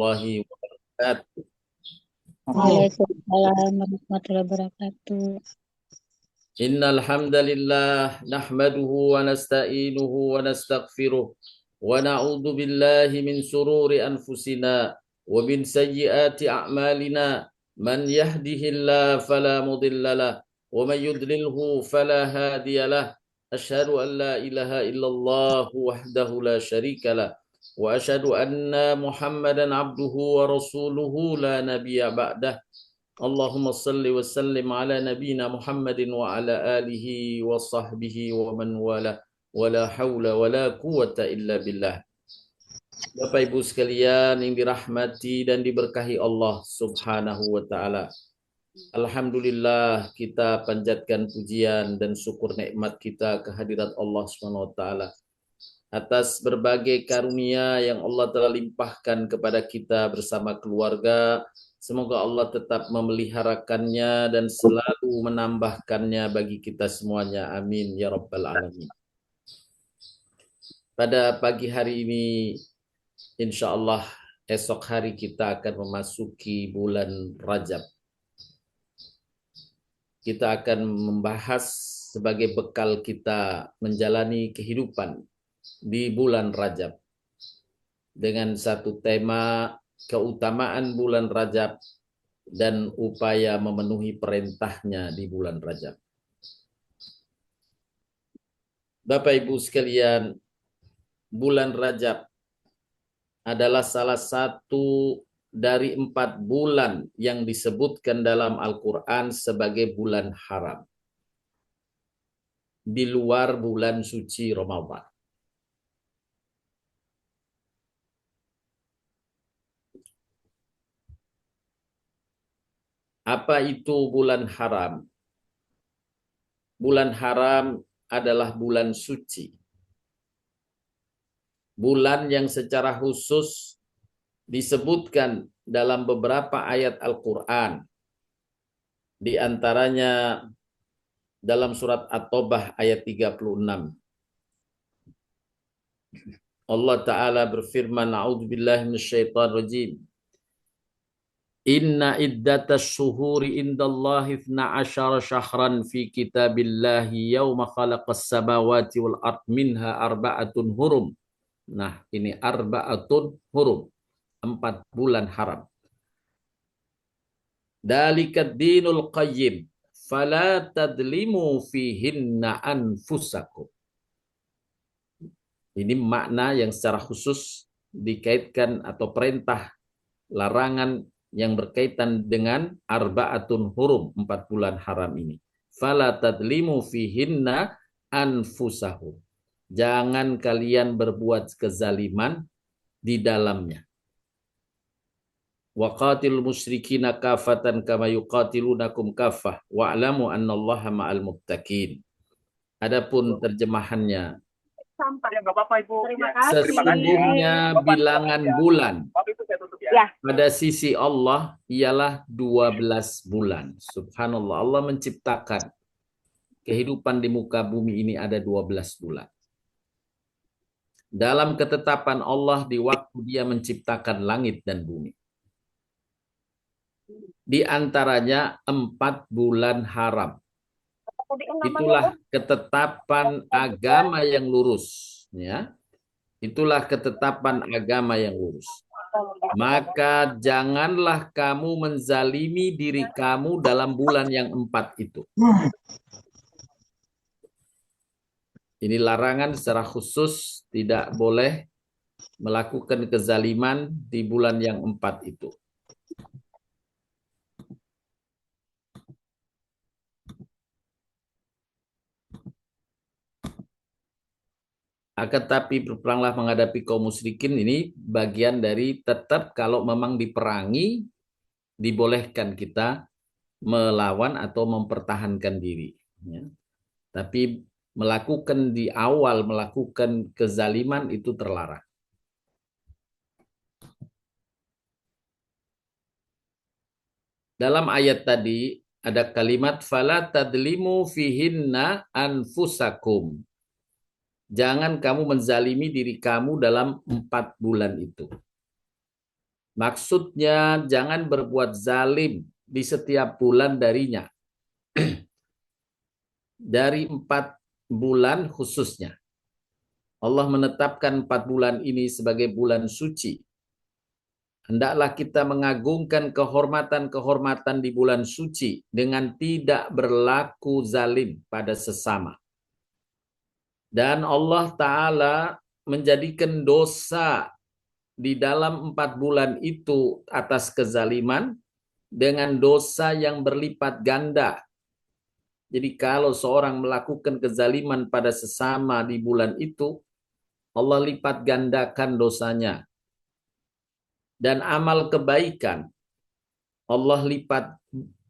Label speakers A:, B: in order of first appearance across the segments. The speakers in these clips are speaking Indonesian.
A: warahmatullahi wabarakatuh.
B: Waalaikumsalam warahmatullahi wabarakatuh.
A: Innal hamdalillah nahmaduhu wa nasta'inuhu wa nastaghfiruh wa na'udzu billahi min sururi anfusina wa min sayyiati a'malina man yahdihillahu fala mudilla lah wa man yudlilhu fala hadiyalah. Asyhadu an la ilaha illallah wahdahu la syarika lah wa asyhadu anna Muhammadan abduhu wa rasuluhu la nabiyya ba'dah. Allahumma salli wa sallim ala nabina Muhammadin wa ala alihi wa sahbihi wa man wala wa la hawla wa la quwata illa billah. Bapak Ibu sekalian yang dirahmati dan diberkahi Allah Subhanahu wa taala. Alhamdulillah kita panjatkan pujian dan syukur nikmat kita kehadirat Allah Subhanahu wa taala atas berbagai karunia yang Allah telah limpahkan kepada kita bersama keluarga. Semoga Allah tetap memeliharakannya dan selalu menambahkannya bagi kita semuanya. Amin ya rabbal alamin. Pada pagi hari ini, insya Allah esok hari kita akan memasuki bulan Rajab. Kita akan membahas sebagai bekal kita menjalani kehidupan di bulan Rajab dengan satu tema keutamaan bulan Rajab dan upaya memenuhi perintahnya di bulan Rajab. Bapak Ibu sekalian, bulan Rajab adalah salah satu dari 4 bulan yang disebutkan dalam Al-Quran sebagai bulan haram di luar bulan suci Ramadan. Apa itu bulan haram? Bulan haram adalah bulan suci. Bulan yang secara khusus disebutkan dalam beberapa ayat Al-Quran. Di antaranya dalam surat At-Taubah ayat 36. Allah Ta'ala berfirman, A'udzubillahi minasyaitonirrajim. Inna iddatas syuhuri indallahi 12 syahran fi kitabillahi yawma khalaqas samawati wal ard minha arba'atun hurum. Nah, ini arba'atun hurum. 4 bulan haram. Dalikad dinul qayyim fala tadlimu fihinna anfusakum. Ini makna yang secara khusus dikaitkan atau perintah larangan yang berkaitan dengan arba'atun hurum, 4 bulan haram ini. Fala tadlimu fihinna anfusahum. Jangan kalian berbuat kezaliman di dalamnya. Wa qatilul musyrikina kafatan kama yuqatilunakum kafah wa'lamu annallaha ma'al muttaqin. Adapun terjemahannya, sesungguhnya bilangan bulan pada sisi Allah ialah 12 bulan. Subhanallah, Allah menciptakan kehidupan di muka bumi ini ada 12 bulan. Dalam ketetapan Allah di waktu Dia menciptakan langit dan bumi. Di antaranya 4 bulan haram. Itulah ketetapan agama yang lurus, ya. Itulah ketetapan agama yang lurus. Maka janganlah kamu menzalimi diri kamu dalam bulan yang 4 itu. Ini larangan secara khusus, tidak boleh melakukan kezaliman di bulan yang 4 itu. Akan tapi berperanglah menghadapi kaum musyrikin, ini bagian dari tetap kalau memang diperangi, dibolehkan kita melawan atau mempertahankan diri. Ya. Tapi melakukan di awal, melakukan kezaliman itu terlarang. Dalam ayat tadi ada kalimat fala tadlimu fihinna anfusakum. Jangan kamu menzalimi diri kamu dalam 4 bulan itu. Maksudnya jangan berbuat zalim di setiap bulan darinya. Dari 4 bulan khususnya. Allah menetapkan 4 bulan ini sebagai bulan suci. Hendaklah kita mengagungkan kehormatan-kehormatan di bulan suci dengan tidak berlaku zalim pada sesama. Dan Allah Ta'ala menjadikan dosa di dalam 4 bulan itu atas kezaliman dengan dosa yang berlipat ganda. Jadi kalau seorang melakukan kezaliman pada sesama di bulan itu, Allah lipat gandakan dosanya. Dan amal kebaikan, Allah lipat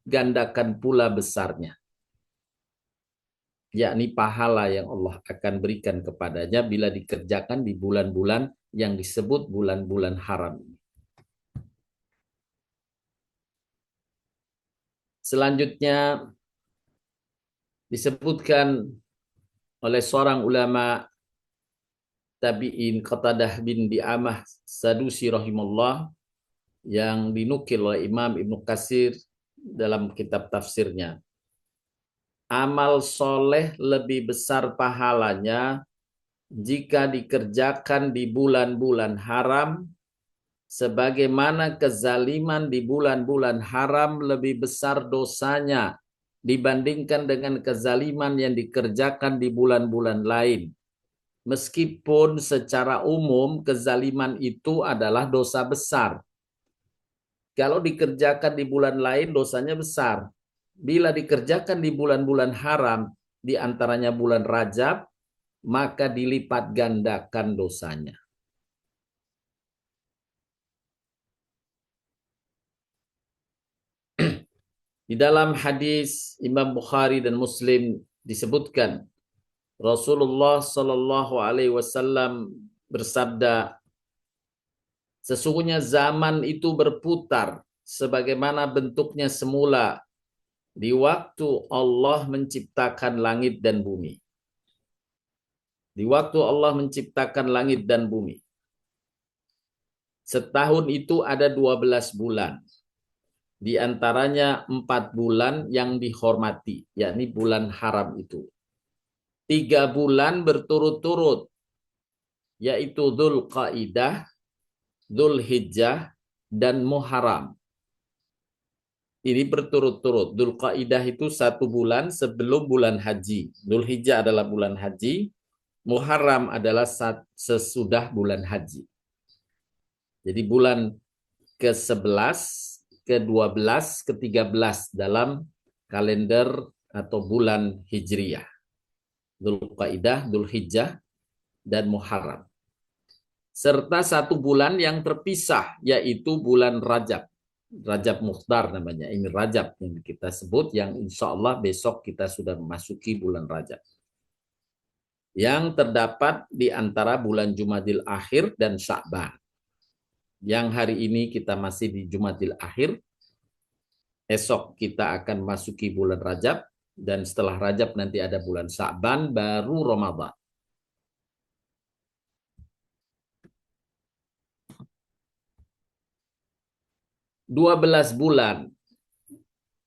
A: gandakan pula besarnya. Yakni pahala yang Allah akan berikan kepadanya bila dikerjakan di bulan-bulan yang disebut bulan-bulan haram. Selanjutnya disebutkan oleh seorang ulama tabi'in Qatadah bin Di'amah Sadusi rahimahullah yang dinukil oleh Imam Ibnu Katsir dalam kitab tafsirnya. Amal soleh lebih besar pahalanya jika dikerjakan di bulan-bulan haram, sebagaimana kezaliman di bulan-bulan haram lebih besar dosanya dibandingkan dengan kezaliman yang dikerjakan di bulan-bulan lain. Meskipun secara umum kezaliman itu adalah dosa besar. Kalau dikerjakan di bulan lain dosanya besar. Bila dikerjakan di bulan-bulan haram, di antaranya bulan Rajab, maka dilipat gandakan dosanya. Di dalam hadis Imam Bukhari dan Muslim disebutkan Rasulullah Shallallahu Alaihi Wasallam bersabda, sesungguhnya zaman itu berputar sebagaimana bentuknya semula di waktu Allah menciptakan langit dan bumi. Di waktu Allah menciptakan langit dan bumi. Setahun itu ada 12 bulan. Di antaranya 4 bulan yang dihormati, yakni bulan haram itu. 3 bulan berturut-turut, yaitu Dzulqa'dah, Dzulhijjah, dan Muharram. Ini berturut-turut. Dzulqa'dah itu 1 bulan sebelum bulan haji. Dzulhijjah adalah bulan haji. Muharram adalah sesudah bulan haji. Jadi bulan ke-11, ke-12, ke-13 dalam kalender atau bulan Hijriyah. Dzulqa'dah, Dzulhijjah, dan Muharram. Serta 1 bulan yang terpisah, yaitu bulan Rajab. Rajab Mukhtar namanya. Ini Rajab yang kita sebut, yang insya Allah besok kita sudah memasuki bulan Rajab. Yang terdapat di antara bulan Jumadil Akhir dan Sya'ban. Yang hari ini kita masih di Jumadil Akhir. Esok kita akan masuki bulan Rajab. Dan setelah Rajab nanti ada bulan Sya'ban, baru Ramadan. "12 bulan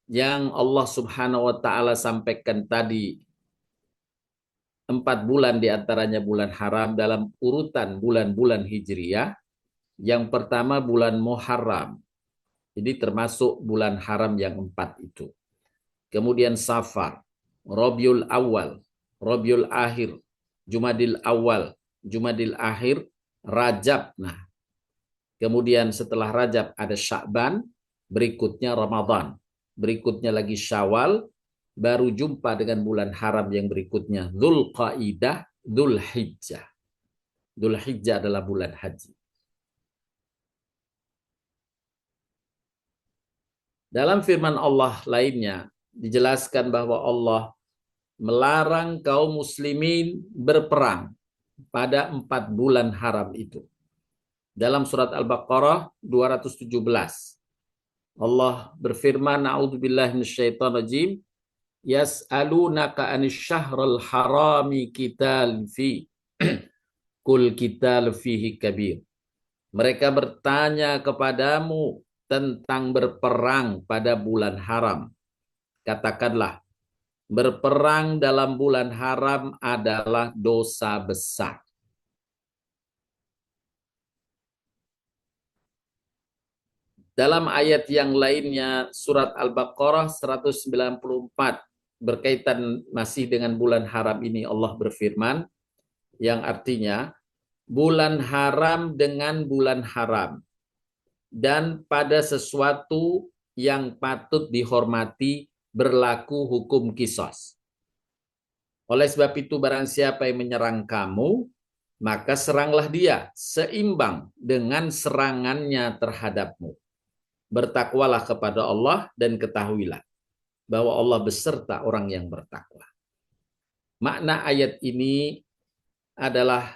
A: yang Allah Subhanahu wa Ta'ala sampaikan tadi, 4 bulan diantaranya bulan haram dalam urutan bulan-bulan Hijriyah. Yang pertama bulan Muharram. Jadi termasuk bulan haram yang 4 itu. Kemudian Safar, Rabiul Awal, Rabiul Akhir, Jumadil Awal, Jumadil Akhir, Rajab. Nah, kemudian setelah Rajab ada Sya'ban, berikutnya Ramadan, berikutnya lagi Syawal, baru jumpa dengan bulan haram yang berikutnya Dzulqa'dah, Dzulhijjah. Dzulhijjah adalah bulan haji. Dalam firman Allah lainnya dijelaskan bahwa Allah melarang kaum muslimin berperang pada 4 bulan haram itu. Dalam surat Al-Baqarah 217. Allah berfirman, A'udzubillahi minasyaitonirrajim, yas'alunaka 'anil syahril harami qital fi qul qital fihi kabir Mereka bertanya kepadamu tentang berperang pada bulan haram. Katakanlah, berperang dalam bulan haram adalah dosa besar. Dalam ayat yang lainnya, surat Al-Baqarah 194, berkaitan masih dengan bulan haram ini, Allah berfirman, yang artinya, bulan haram dengan bulan haram, dan pada sesuatu yang patut dihormati berlaku hukum kisos. Oleh sebab itu, barang siapa yang menyerang kamu, maka seranglah dia seimbang dengan serangannya terhadapmu. Bertakwalah kepada Allah dan ketahuilah bahwa Allah beserta orang yang bertakwa. Makna ayat ini adalah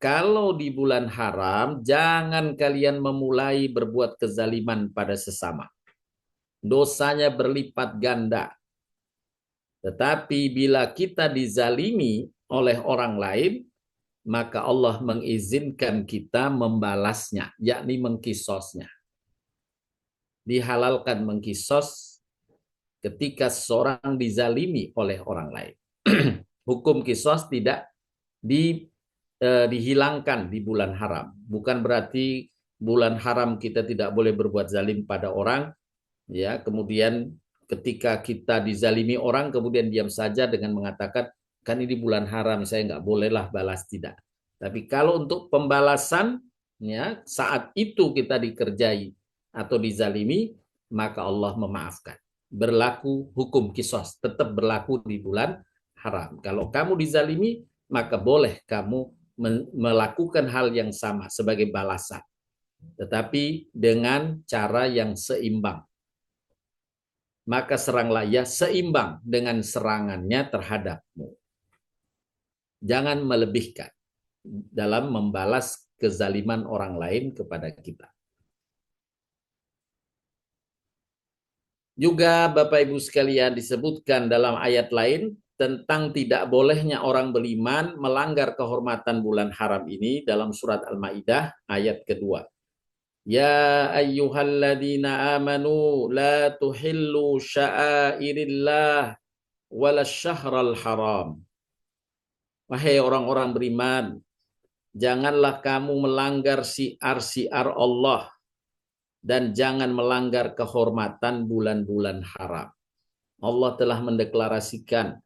A: kalau di bulan haram, jangan kalian memulai berbuat kezaliman pada sesama. Dosanya berlipat ganda. Tetapi bila kita dizalimi oleh orang lain, maka Allah mengizinkan kita membalasnya, yakni mengkisosnya. Dihalalkan mengkisos ketika seorang dizalimi oleh orang lain. Hukum kisos tidak dihilangkan di bulan haram. Bukan berarti bulan haram kita tidak boleh berbuat zalim pada orang, ya. Kemudian ketika kita dizalimi orang, kemudian diam saja dengan mengatakan, kan ini bulan haram, saya nggak bolehlah balas, tidak. Tapi kalau untuk pembalasan, ya, saat itu kita dikerjai atau dizalimi, maka Allah memaafkan. Berlaku hukum kisos, tetap berlaku di bulan haram. Kalau kamu dizalimi, maka boleh kamu melakukan hal yang sama sebagai balasan. Tetapi dengan cara yang seimbang. Maka seranglah ia seimbang dengan serangannya terhadapmu. Jangan melebihkan dalam membalas kezaliman orang lain kepada kita. Juga Bapak Ibu sekalian, disebutkan dalam ayat lain tentang tidak bolehnya orang beriman melanggar kehormatan bulan haram ini dalam surat Al-Maidah ayat kedua. Ya ayyuhalladzina amanu la tuhillu sya'airillah wala syahral haram. Wahai orang-orang beriman, janganlah kamu melanggar siar-siar Allah dan jangan melanggar kehormatan bulan-bulan haram. Allah telah mendeklarasikan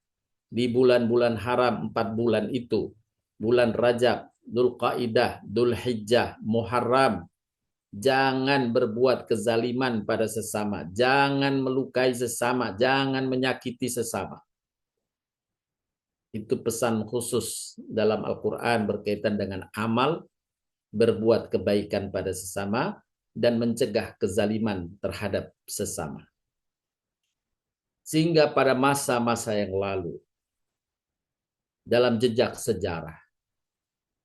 A: di bulan-bulan haram 4 bulan itu, bulan Rajab, Dzulqa'dah, Dzulhijjah, Muharram, jangan berbuat kezaliman pada sesama, jangan melukai sesama, jangan menyakiti sesama. Itu pesan khusus dalam Al-Quran berkaitan dengan amal, berbuat kebaikan pada sesama, dan mencegah kezaliman terhadap sesama. Sehingga pada masa-masa yang lalu, dalam jejak sejarah,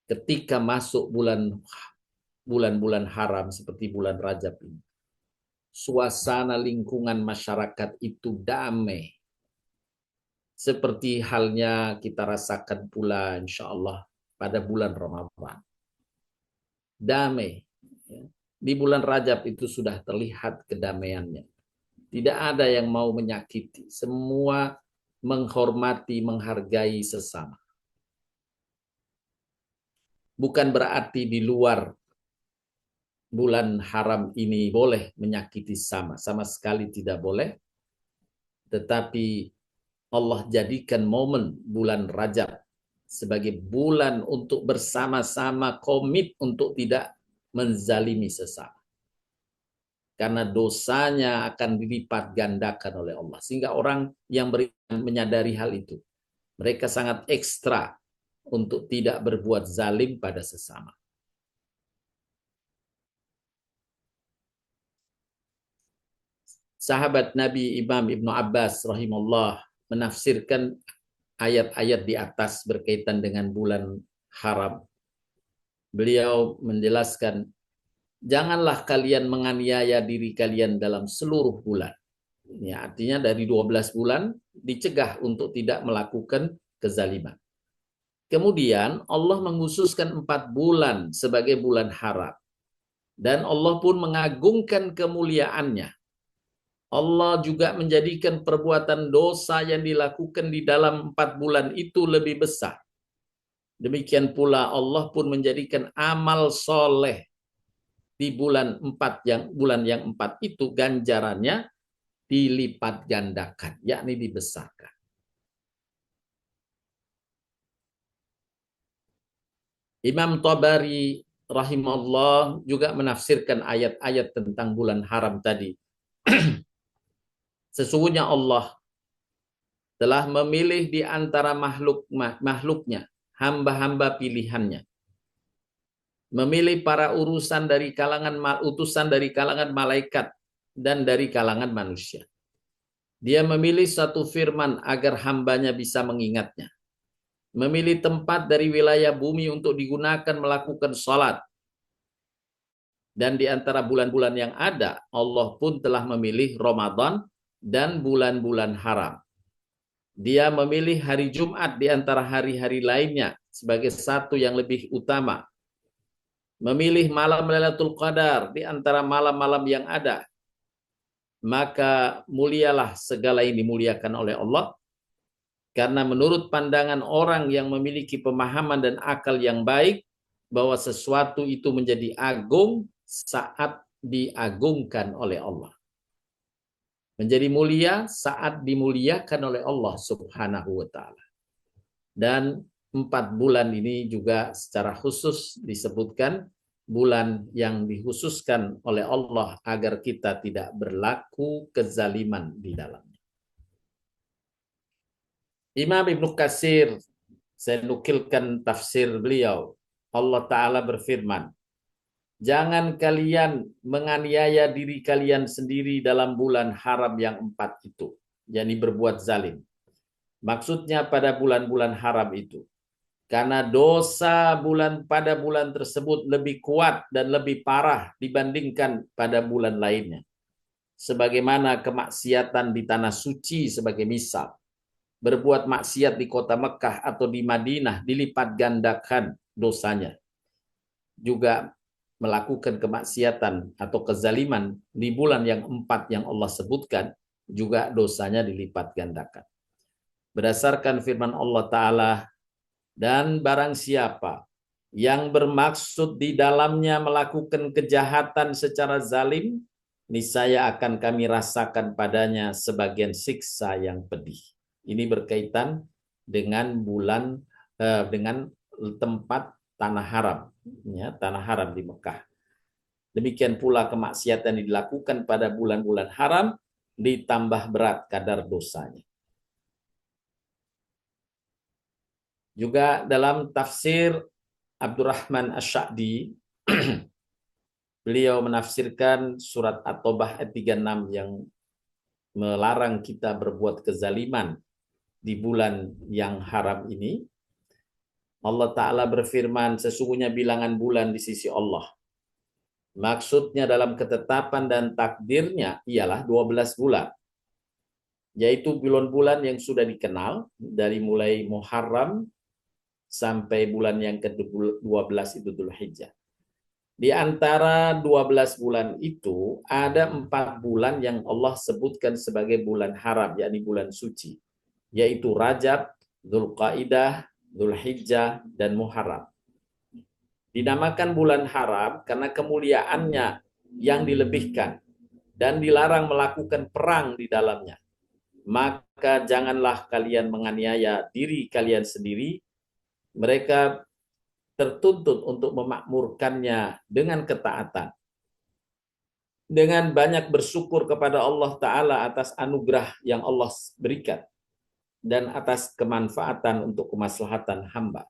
A: ketika masuk bulan-bulan haram seperti bulan Rajab ini, suasana lingkungan masyarakat itu damai. Seperti halnya kita rasakan pula insya Allah pada bulan Ramadan. Damai. Di bulan Rajab itu sudah terlihat kedamaiannya. Tidak ada yang mau menyakiti. Semua menghormati, menghargai sesama. Bukan berarti di luar bulan haram ini boleh menyakiti sama. Sama sekali tidak boleh. Tetapi Allah jadikan momen bulan Rajab sebagai bulan untuk bersama-sama komit untuk tidak menzalimi sesama. Karena dosanya akan dilipat gandakan oleh Allah. Sehingga orang yang beriman menyadari hal itu. Mereka sangat ekstra untuk tidak berbuat zalim pada sesama. Sahabat Nabi Imam Ibnu Abbas rahimahullah menafsirkan ayat-ayat di atas berkaitan dengan bulan haram. Beliau menjelaskan, janganlah kalian menganiaya diri kalian dalam seluruh bulan. Ini artinya dari 12 bulan dicegah untuk tidak melakukan kezaliman. Kemudian Allah mengkhususkan 4 bulan sebagai bulan haram. Dan Allah pun mengagungkan kemuliaannya. Allah juga menjadikan perbuatan dosa yang dilakukan di dalam 4 bulan itu lebih besar. Demikian pula Allah pun menjadikan amal soleh di bulan yang 4 itu ganjarannya dilipat gandakan, yakni dibesarkan. Imam Tabari rahimahullah juga menafsirkan ayat-ayat tentang bulan haram tadi. Sesungguhnya Allah telah memilih di antara makhluknya, hamba-hamba pilihannya. Memilih para utusan dari kalangan malaikat dan dari kalangan manusia. Dia memilih satu firman agar hambanya bisa mengingatnya. Memilih tempat dari wilayah bumi untuk digunakan melakukan salat. Dan di antara bulan-bulan yang ada, Allah pun telah memilih Ramadan dan bulan-bulan haram. Dia memilih hari Jumat di antara hari-hari lainnya sebagai satu yang lebih utama. Memilih malam Lailatul Qadar di antara malam-malam yang ada. Maka mulialah segala yang dimuliakan oleh Allah. Karena menurut pandangan orang yang memiliki pemahaman dan akal yang baik, bahwa sesuatu itu menjadi agung saat diagungkan oleh Allah. Menjadi mulia saat dimuliakan oleh Allah Subhanahu wa ta'ala. Dan 4 bulan ini juga secara khusus disebutkan bulan yang dikhususkan oleh Allah agar kita tidak berlaku kezaliman di dalamnya. Imam Ibnu Katsir, saya nukilkan tafsir beliau. Allah Ta'ala berfirman, jangan kalian menganiaya diri kalian sendiri dalam bulan haram yang 4 itu, yakni berbuat zalim. Maksudnya pada bulan-bulan haram itu. Karena dosa pada bulan tersebut lebih kuat dan lebih parah dibandingkan pada bulan lainnya. Sebagaimana kemaksiatan di tanah suci sebagai misal. Berbuat maksiat di kota Mekah atau di Madinah dilipat gandakan dosanya. Juga melakukan kemaksiatan atau kezaliman di bulan yang 4 yang Allah sebutkan, juga dosanya dilipat gandakan. Berdasarkan firman Allah Ta'ala, dan barang siapa yang bermaksud di dalamnya melakukan kejahatan secara zalim, niscaya akan kami rasakan padanya sebagian siksa yang pedih. Ini berkaitan dengan dengan tempat tanah haram, ya, tanah haram di Mekah. Demikian pula kemaksiatan yang dilakukan pada bulan-bulan haram ditambah berat kadar dosanya. Juga dalam tafsir Abdurrahman Asy-Sya'di, beliau menafsirkan surat At-Taubah ayat 36 yang melarang kita berbuat kezaliman di bulan yang haram ini. Allah Ta'ala berfirman, sesungguhnya bilangan bulan di sisi Allah. Maksudnya dalam ketetapan dan takdirnya ialah 12 bulan. Yaitu bulan-bulan yang sudah dikenal dari mulai Muharram sampai bulan yang ke-12 itu Dzulhijjah. Di antara 12 bulan itu ada 4 bulan yang Allah sebutkan sebagai bulan haram, yakni bulan suci, yaitu Rajab, Dzulqa'dah, Dzulhijjah, dan Muharram. Dinamakan bulan haram karena kemuliaannya yang dilebihkan dan dilarang melakukan perang di dalamnya. Maka janganlah kalian menganiaya diri kalian sendiri. Mereka tertuntut untuk memakmurkannya dengan ketaatan. Dengan banyak bersyukur kepada Allah Ta'ala atas anugerah yang Allah berikan. Dan atas kemanfaatan untuk kemaslahatan hamba.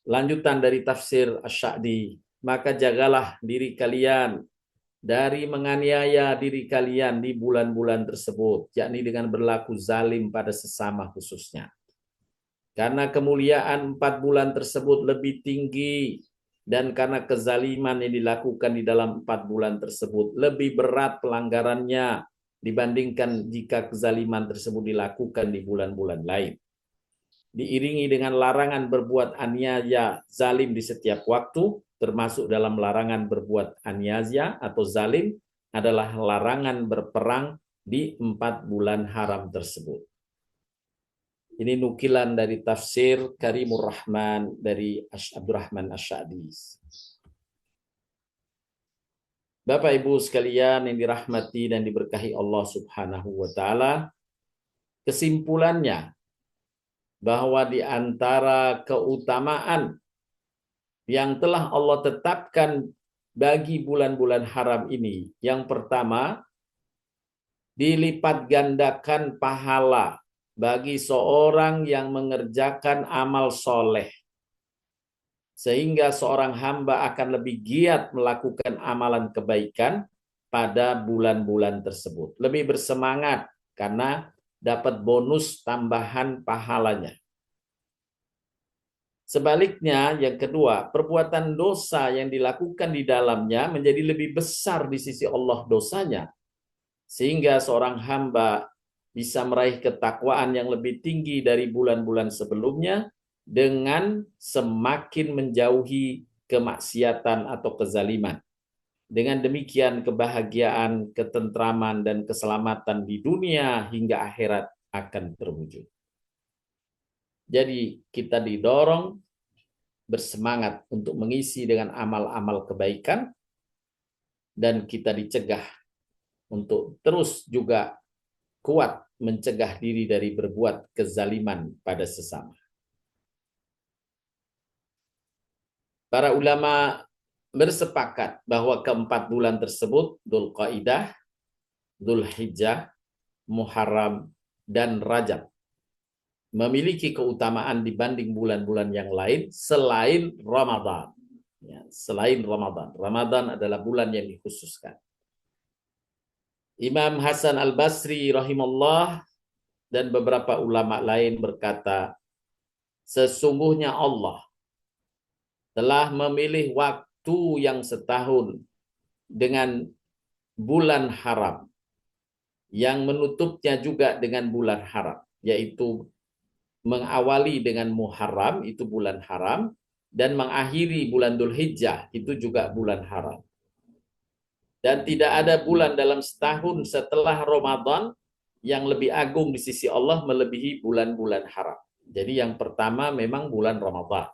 A: Lanjutan dari tafsir Asy-Sya'di, maka jagalah diri kalian dari menganiaya diri kalian di bulan-bulan tersebut, yakni dengan berlaku zalim pada sesama khususnya. Karena kemuliaan 4 bulan tersebut lebih tinggi, dan karena kezaliman yang dilakukan di dalam 4 bulan tersebut lebih berat pelanggarannya dibandingkan jika kezaliman tersebut dilakukan di bulan-bulan lain. Diiringi dengan larangan berbuat aniaya zalim di setiap waktu, termasuk dalam larangan berbuat aniaya atau zalim adalah larangan berperang di 4 bulan haram tersebut. Ini nukilan dari tafsir Karimur Rahman dari Abdurrahman Asy-Sya'di. Bapak Ibu sekalian yang dirahmati dan diberkahi Allah Subhanahu wa taala, kesimpulannya bahwa di antara keutamaan yang telah Allah tetapkan bagi bulan-bulan haram ini, yang pertama, dilipat gandakan pahala bagi seorang yang mengerjakan amal soleh, sehingga seorang hamba akan lebih giat melakukan amalan kebaikan pada bulan-bulan tersebut. Lebih bersemangat karena dapat bonus tambahan pahalanya. Sebaliknya, yang kedua, perbuatan dosa yang dilakukan di dalamnya menjadi lebih besar di sisi Allah dosanya, sehingga seorang hamba bisa meraih ketakwaan yang lebih tinggi dari bulan-bulan sebelumnya dengan semakin menjauhi kemaksiatan atau kezaliman. Dengan demikian kebahagiaan, ketentraman, dan keselamatan di dunia hingga akhirat akan terwujud. Jadi kita didorong bersemangat untuk mengisi dengan amal-amal kebaikan, dan kita dicegah untuk terus juga kuat mencegah diri dari berbuat kezaliman pada sesama. Para ulama bersepakat bahwa keempat bulan tersebut, Dzulqa'dah, Dzulhijjah, Muharram, dan Rajab, memiliki keutamaan dibanding bulan-bulan yang lain selain Ramadan. Ya, selain Ramadan. Ramadan adalah bulan yang dikhususkan. Imam Hasan Al-Basri rahimahullah dan beberapa ulama lain berkata, sesungguhnya Allah telah memilih waktu yang setahun dengan bulan haram, yang menutupnya juga dengan bulan haram, yaitu mengawali dengan Muharram, itu bulan haram, dan mengakhiri bulan Dzulhijjah, itu juga bulan haram. Dan tidak ada bulan dalam setahun setelah Ramadan yang lebih agung di sisi Allah melebihi bulan-bulan haram. Jadi yang pertama memang bulan Ramadan.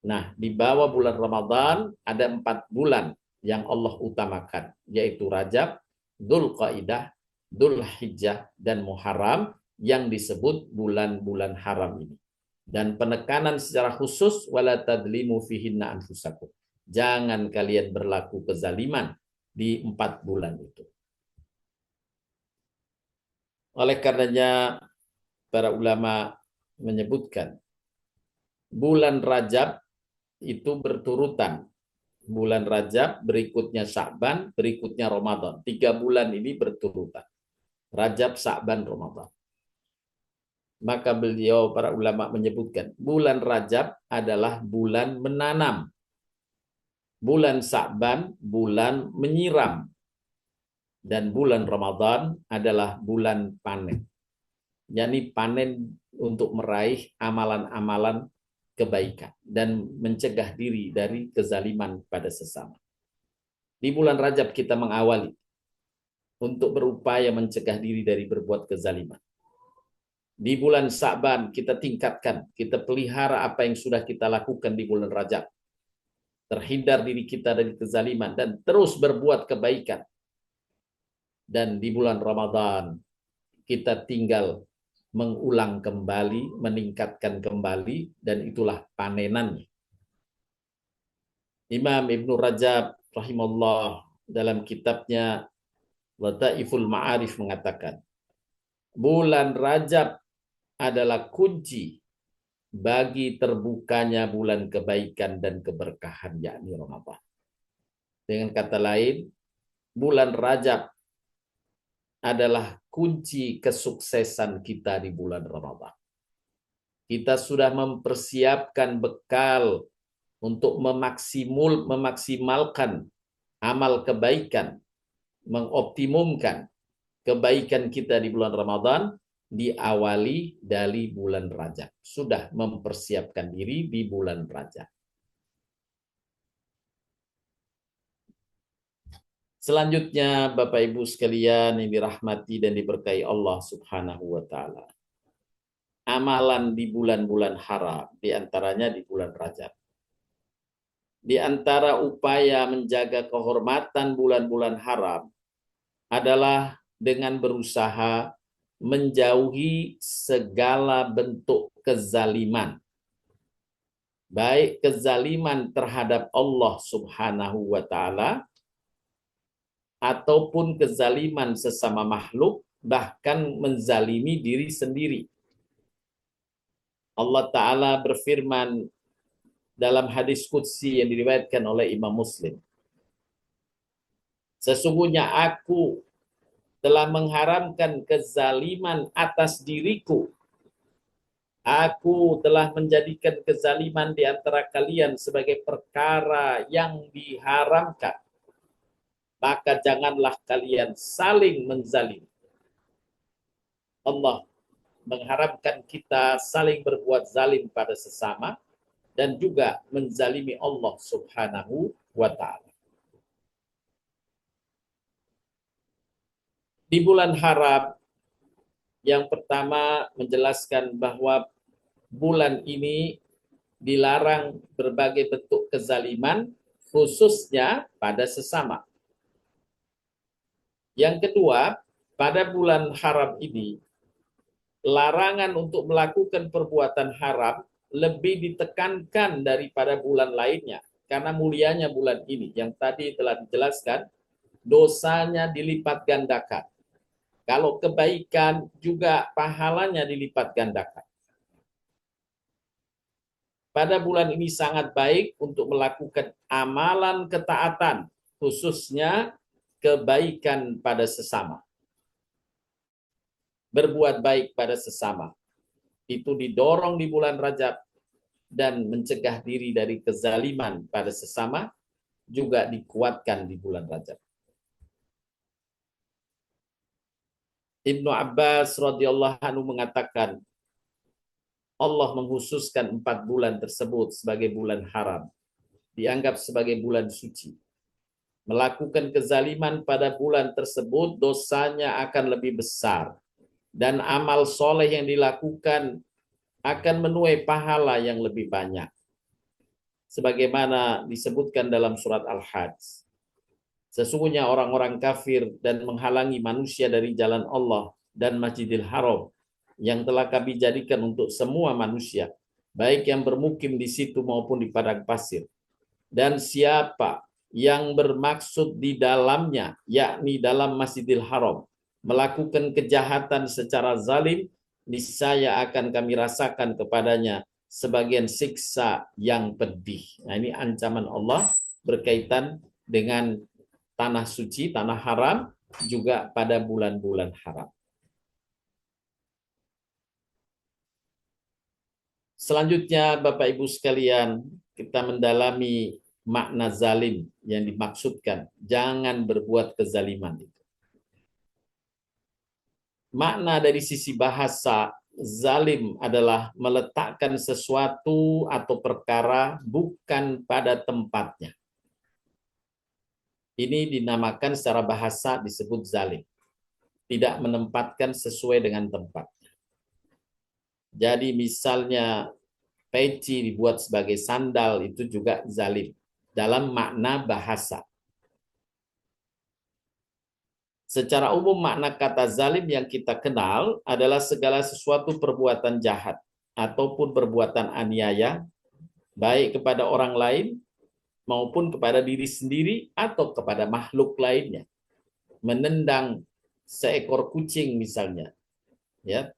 A: Nah, di bawah bulan Ramadan ada 4 bulan yang Allah utamakan, yaitu Rajab, Dzulqa'dah, Dzulhijjah, dan Muharram, yang disebut bulan-bulan haram ini. Dan penekanan secara khusus, wala tadlimu fihinna anfusakum. Jangan kalian berlaku kezaliman di 4 bulan itu. Oleh karenanya para ulama menyebutkan bulan Rajab itu berturutan. Bulan Rajab, berikutnya Sya'ban, berikutnya Ramadan. 3 bulan ini berturutan. Rajab, Sya'ban, Ramadan. Maka beliau, para ulama menyebutkan, bulan Rajab adalah bulan menanam. Bulan Sya'ban, bulan menyiram. Dan bulan Ramadan adalah bulan panen. yakni panen untuk meraih amalan-amalan kebaikan dan mencegah diri dari kezaliman pada sesama. Di bulan Rajab kita mengawali untuk berupaya mencegah diri dari berbuat kezaliman. Di bulan Sya'ban kita tingkatkan, kita pelihara apa yang sudah kita lakukan di bulan Rajab. Terhindar diri kita dari kezaliman dan terus berbuat kebaikan. Dan di bulan Ramadan kita tinggal mengulang kembali, meningkatkan kembali, dan itulah panenannya. Imam Ibnu Rajab rahimahullah dalam kitabnya Lataiful Ma'arif mengatakan, bulan Rajab adalah kunci bagi terbukanya bulan kebaikan dan keberkahan, yakni Ramadan. Dengan kata lain, bulan Rajab adalah kunci kesuksesan kita di bulan Ramadan. Kita sudah mempersiapkan bekal untuk memaksimalkan amal kebaikan, mengoptimumkan kebaikan kita di bulan Ramadan, diawali dari bulan Rajab. Sudah mempersiapkan diri di bulan Rajab. Selanjutnya, Bapak Ibu sekalian yang dirahmati dan diberkahi Allah Subhanahu wa taala. Amalan di bulan-bulan haram, di antaranya di bulan Rajab. Di antara upaya menjaga kehormatan bulan-bulan haram adalah dengan berusaha menjauhi segala bentuk kezaliman. Baik kezaliman terhadap Allah Subhanahu wa taala ataupun kezaliman sesama makhluk, bahkan menzalimi diri sendiri. Allah Ta'ala berfirman dalam hadis qudsi yang diriwayatkan oleh Imam Muslim. Sesungguhnya aku telah mengharamkan kezaliman atas diriku. Aku telah menjadikan kezaliman di antara kalian sebagai perkara yang diharamkan. Maka janganlah kalian saling menzalimi. Allah mengharapkan kita saling berbuat zalim pada sesama dan juga menzalimi Allah Subhanahu wa taala. Di bulan haram, yang pertama menjelaskan bahwa bulan ini dilarang berbagai bentuk kezaliman, khususnya pada sesama. Yang kedua, pada bulan haram ini, larangan untuk melakukan perbuatan haram lebih ditekankan daripada bulan lainnya. Karena mulianya bulan ini, yang tadi telah dijelaskan, dosanya dilipat gandakan. Kalau kebaikan juga pahalanya dilipat gandakan. Pada bulan ini sangat baik untuk melakukan amalan ketaatan, khususnya kebaikan pada sesama. Berbuat baik pada sesama. Itu didorong di bulan Rajab dan mencegah diri dari kezaliman pada sesama juga dikuatkan di bulan Rajab. Ibnu Abbas radhiyallahu anhu mengatakan, Allah menghususkan 4 bulan tersebut sebagai bulan haram, dianggap sebagai bulan suci. Melakukan kezaliman pada bulan tersebut dosanya akan lebih besar, dan amal soleh yang dilakukan akan menuai pahala yang lebih banyak. Sebagaimana disebutkan dalam surat Al-Hajj. Sesungguhnya orang-orang kafir dan menghalangi manusia dari jalan Allah dan Masjidil Haram yang telah kami jadikan untuk semua manusia, baik yang bermukim di situ maupun di padang pasir. Dan siapa yang bermaksud di dalamnya, yakni dalam Masjidil Haram, melakukan kejahatan secara zalim, niscaya akan kami rasakan kepadanya sebagian siksa yang pedih. Nah, ini ancaman Allah berkaitan dengan tanah suci, tanah haram, juga pada bulan-bulan haram. Selanjutnya, Bapak Ibu sekalian, kita mendalami makna zalim yang dimaksudkan. Jangan berbuat kezaliman. Makna dari sisi bahasa, zalim adalah meletakkan sesuatu atau perkara bukan pada tempatnya. Ini dinamakan secara bahasa disebut zalim. Tidak menempatkan sesuai dengan tempat. Jadi misalnya peci dibuat sebagai sandal, itu juga zalim dalam makna bahasa. Secara umum makna kata zalim yang kita kenal adalah segala sesuatu perbuatan jahat ataupun perbuatan aniaya, baik kepada orang lain maupun kepada diri sendiri atau kepada makhluk lainnya. Menendang seekor kucing misalnya, ya,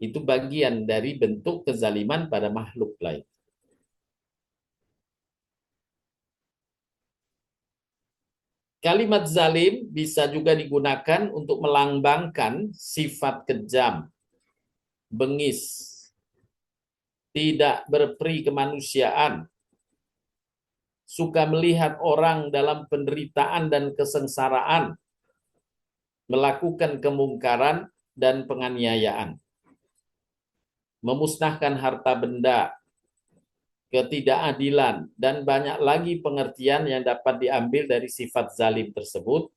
A: itu bagian dari bentuk kezaliman pada makhluk lain. Kalimat zalim bisa juga digunakan untuk melambangkan sifat kejam, bengis, tidak berperi kemanusiaan, suka melihat orang dalam penderitaan dan kesengsaraan, melakukan kemungkaran dan penganiayaan, memusnahkan harta benda, ketidakadilan, dan banyak lagi pengertian yang dapat diambil dari sifat zalim tersebut,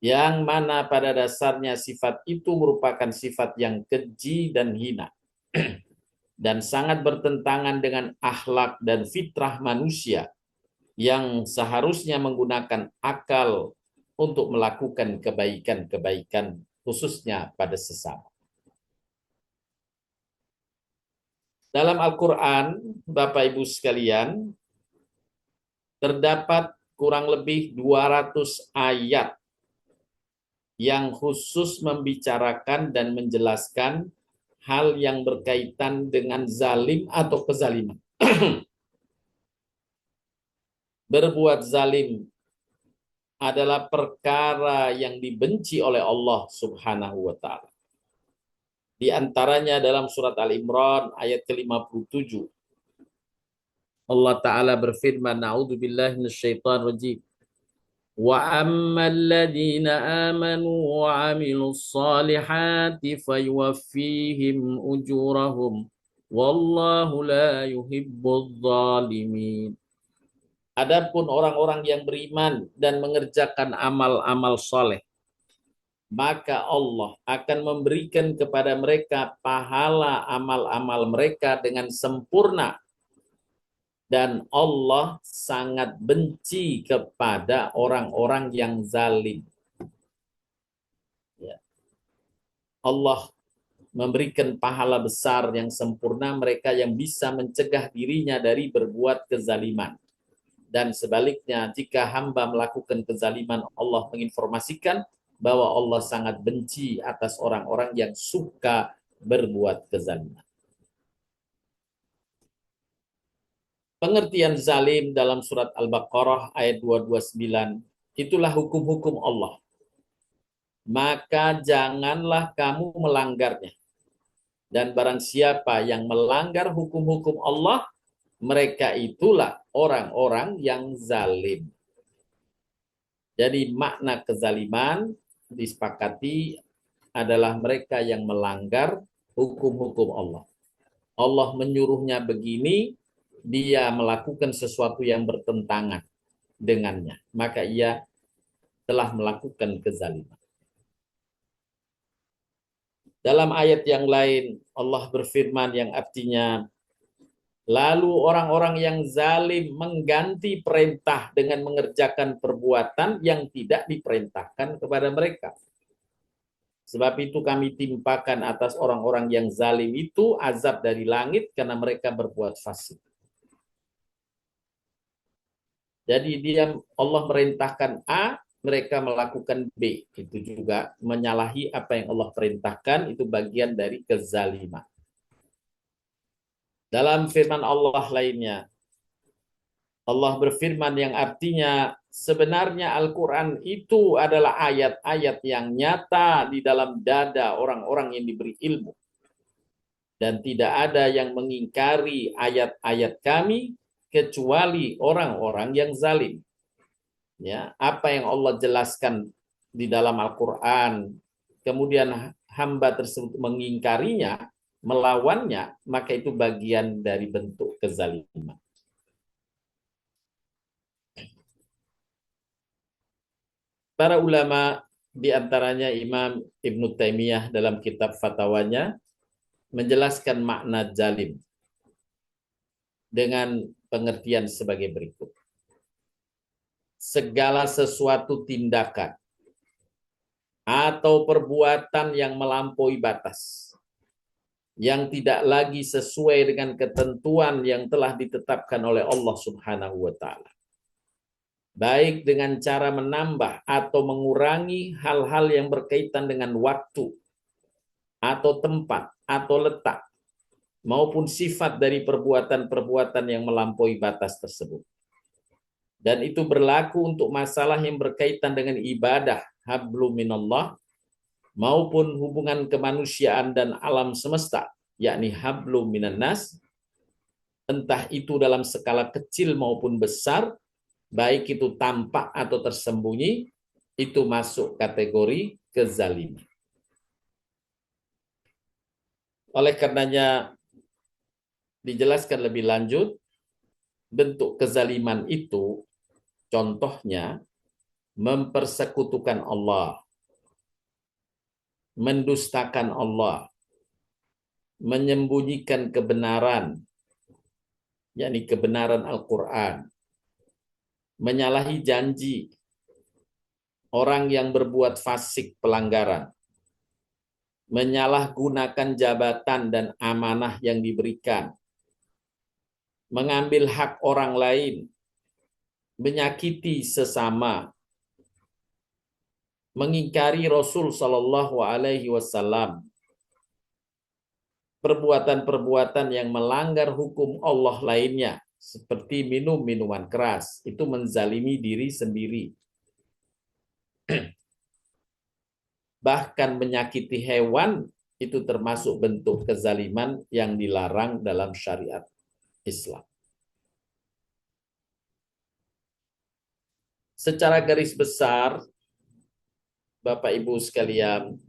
A: yang mana pada dasarnya sifat itu merupakan sifat yang keji dan hina, dan sangat bertentangan dengan akhlak dan fitrah manusia yang seharusnya menggunakan akal untuk melakukan kebaikan-kebaikan, khususnya pada sesama. Dalam Al-Quran, Bapak Ibu sekalian, terdapat kurang lebih 200 ayat yang khusus membicarakan dan menjelaskan hal yang berkaitan dengan zalim atau kezaliman. Berbuat zalim adalah perkara yang dibenci oleh Allah Subhanahu wa taala. Di antaranya dalam surat Al-Imran ayat ke-57. Allah taala berfirman, "A'udzubillahi minasyaitonir rajim. Wa ammal ladzina amanu wa 'amilus solihati fayuwaffihim ujurahum wallahu la yuhibbudz zalimin." Adapun orang-orang yang beriman dan mengerjakan amal-amal soleh, maka Allah akan memberikan kepada mereka pahala amal-amal mereka dengan sempurna, dan Allah sangat benci kepada orang-orang yang zalim. Ya. Allah memberikan pahala besar yang sempurna mereka yang bisa mencegah dirinya dari berbuat kezaliman. Dan sebaliknya, jika hamba melakukan kezaliman, Allah menginformasikan bahwa Allah sangat benci atas orang-orang yang suka berbuat kezaliman. Pengertian zalim dalam surat Al-Baqarah ayat 229, itulah hukum-hukum Allah. Maka janganlah kamu melanggarnya. Dan barang siapa yang melanggar hukum-hukum Allah, mereka itulah orang-orang yang zalim. Jadi makna kezaliman disepakati adalah mereka yang melanggar hukum-hukum Allah. Allah menyuruhnya begini, dia melakukan sesuatu yang bertentangan dengannya, maka ia telah melakukan kezaliman. Dalam ayat yang lain, Allah berfirman yang artinya, lalu orang-orang yang zalim mengganti perintah dengan mengerjakan perbuatan yang tidak diperintahkan kepada mereka. Sebab itu kami timpakan atas orang-orang yang zalim itu azab dari langit karena mereka berbuat fasik. Jadi Allah merintahkan A, mereka melakukan B. Itu juga menyalahi apa yang Allah perintahkan, itu bagian dari kezaliman. Dalam firman Allah lainnya, Allah berfirman yang artinya, sebenarnya Al-Quran itu adalah ayat-ayat yang nyata di dalam dada orang-orang yang diberi ilmu. Dan tidak ada yang mengingkari ayat-ayat kami kecuali orang-orang yang zalim. Ya, apa yang Allah jelaskan di dalam Al-Quran, kemudian hamba tersebut mengingkarinya, melawannya, maka itu bagian dari bentuk kezaliman. Para ulama, di antaranya Imam Ibnu Taimiyah dalam kitab fatwanya menjelaskan makna zalim dengan pengertian sebagai berikut. Segala sesuatu tindakan atau perbuatan yang melampaui batas, yang tidak lagi sesuai dengan ketentuan yang telah ditetapkan oleh Allah Subhanahu wa taala. Baik dengan cara menambah atau mengurangi hal-hal yang berkaitan dengan waktu atau tempat atau letak, maupun sifat dari perbuatan-perbuatan yang melampaui batas tersebut. Dan itu berlaku untuk masalah yang berkaitan dengan ibadah, hablum minallah, maupun hubungan kemanusiaan dan alam semesta, yakni hablum minan nas, entah itu dalam skala kecil maupun besar, baik itu tampak atau tersembunyi, itu masuk kategori kezaliman. Oleh karenanya, dijelaskan lebih lanjut, bentuk kezaliman itu contohnya mempersekutukan Allah, mendustakan Allah, menyembunyikan kebenaran, yakni kebenaran Al-Quran, menyalahi janji, orang yang berbuat fasik pelanggaran, menyalahgunakan jabatan dan amanah yang diberikan, mengambil hak orang lain, menyakiti sesama, mengingkari Rasul Shallallahu Alaihi Wasallam, perbuatan-perbuatan yang melanggar hukum Allah lainnya, seperti minum minuman keras, itu menzalimi diri sendiri. Bahkan menyakiti hewan itu termasuk bentuk kezaliman yang dilarang dalam syariat Islam. Secara garis besar, Bapak Ibu sekalian,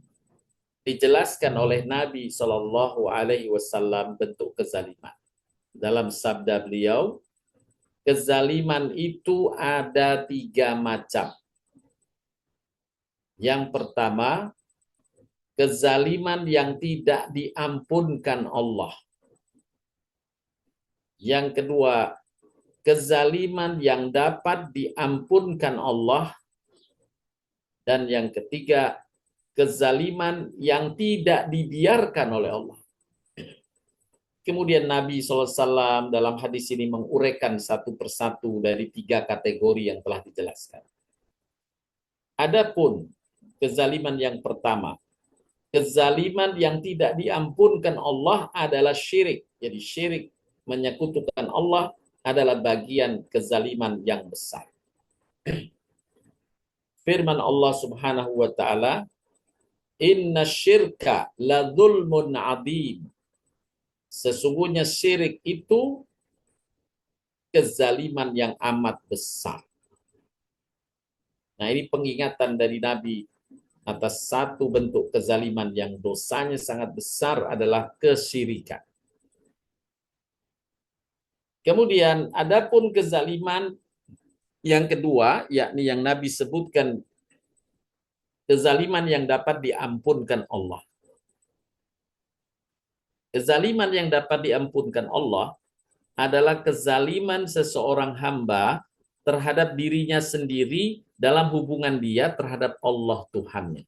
A: dijelaskan oleh Nabi Shallallahu Alaihi Wasallam bentuk kezaliman. Dalam sabda beliau, kezaliman itu ada 3 macam. Yang pertama, kezaliman yang tidak diampunkan Allah. Yang kedua, kezaliman yang dapat diampunkan Allah. Dan yang ketiga, kezaliman yang tidak dibiarkan oleh Allah. Kemudian Nabi SAW dalam hadis ini menguraikan satu persatu dari 3 kategori yang telah dijelaskan. Adapun kezaliman yang pertama, kezaliman yang tidak diampunkan Allah adalah syirik. Jadi syirik menyekutukan Allah adalah bagian kezaliman yang besar. Firman Allah Subhanahu wa taala, "Inna syirka la dzulmun 'adzim." Sesungguhnya syirik itu kezaliman yang amat besar. Nah, ini pengingatan dari Nabi atas satu bentuk kezaliman yang dosanya sangat besar adalah kesyirikan. Kemudian adapun kezaliman yang kedua, yakni yang Nabi sebutkan, kezaliman yang dapat diampunkan Allah. Kezaliman yang dapat diampunkan Allah adalah kezaliman seseorang hamba terhadap dirinya sendiri dalam hubungan dia terhadap Allah Tuhannya.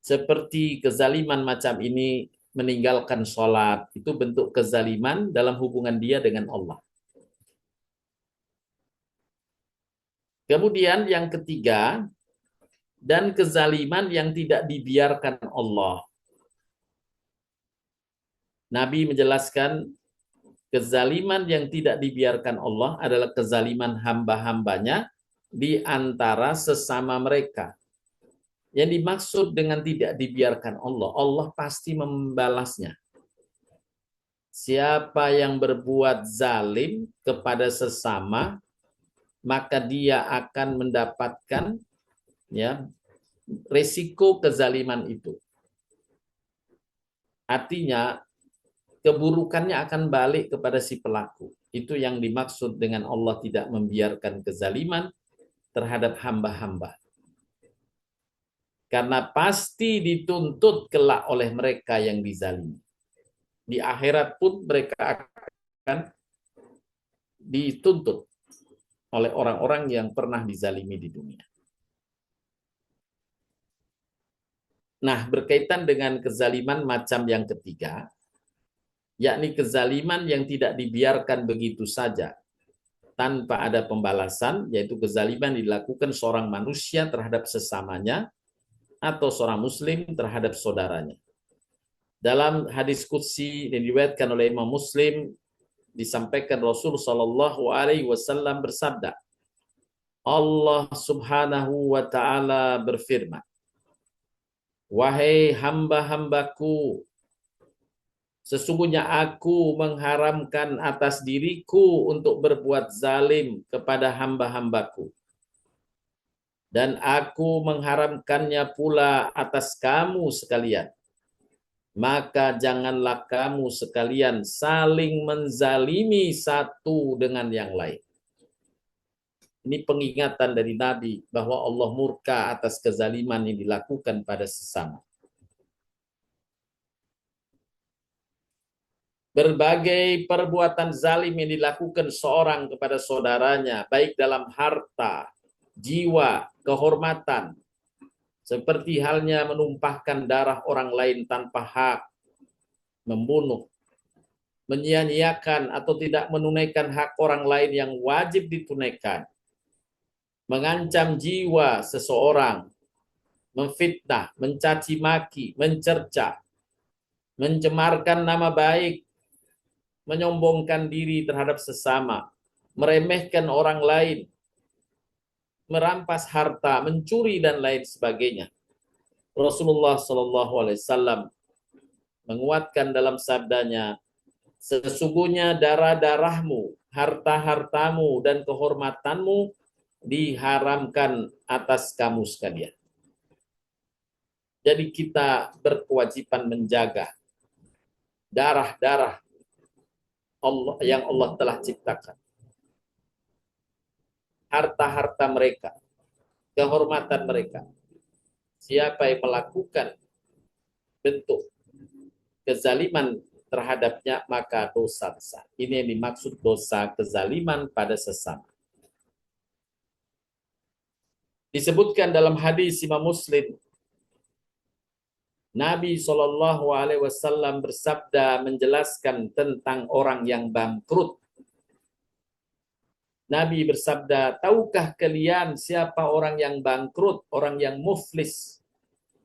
A: Seperti kezaliman macam ini, meninggalkan sholat, itu bentuk kezaliman dalam hubungan dia dengan Allah. Kemudian yang ketiga, dan kezaliman yang tidak dibiarkan Allah. Nabi menjelaskan kezaliman yang tidak dibiarkan Allah adalah kezaliman hamba-hambanya di antara sesama mereka. Yang dimaksud dengan tidak dibiarkan Allah, Allah pasti membalasnya. Siapa yang berbuat zalim kepada sesama, maka dia akan mendapatkan resiko kezaliman itu. Artinya, keburukannya akan balik kepada si pelaku. Itu yang dimaksud dengan Allah tidak membiarkan kezaliman terhadap hamba-hamba. Karena pasti dituntut kelak oleh mereka yang dizalimi. Di akhirat pun mereka akan dituntut oleh orang-orang yang pernah dizalimi di dunia. Nah, berkaitan dengan kezaliman macam yang ketiga, yakni kezaliman yang tidak dibiarkan begitu saja tanpa ada pembalasan, yaitu kezaliman dilakukan seorang manusia terhadap sesamanya atau seorang muslim terhadap saudaranya. Dalam hadis qudsi yang diriwayatkan oleh Imam Muslim, disampaikan Rasul Shallallahu Alaihi Wasallam bersabda, Allah Subhanahu wa taala berfirman, "Wahai hamba-hambaku, sesungguhnya aku mengharamkan atas diriku untuk berbuat zalim kepada hamba-hambaku. Dan aku mengharamkannya pula atas kamu sekalian. maka janganlah kamu sekalian saling menzalimi satu dengan yang lain. Ini pengingatan dari Nabi bahwa Allah murka atas kezaliman yang dilakukan pada sesama. Berbagai perbuatan zalim yang dilakukan seorang kepada saudaranya, baik dalam harta, jiwa, kehormatan, seperti halnya menumpahkan darah orang lain tanpa hak, membunuh, menyia-nyiakan atau tidak menunaikan hak orang lain yang wajib ditunaikan, mengancam jiwa seseorang, memfitnah, mencaci maki, mencerca, mencemarkan nama baik, menyombongkan diri terhadap sesama, meremehkan orang lain, merampas harta, mencuri dan lain sebagainya. Rasulullah SAW menguatkan dalam sabdanya, sesungguhnya darah-darahmu, harta-hartamu dan kehormatanmu diharamkan atas kamu sekalian. Jadi kita berkewajiban menjaga darah-darah Allah yang Allah telah ciptakan. Harta-harta mereka, kehormatan mereka. Siapa yang melakukan bentuk kezaliman terhadapnya, maka dosa besar. Ini yang dimaksud dosa kezaliman pada sesama. Disebutkan dalam hadis Imam Muslim, Nabi SAW bersabda menjelaskan tentang orang yang bangkrut. Nabi bersabda, tahukah kalian siapa orang yang bangkrut, orang yang muflis?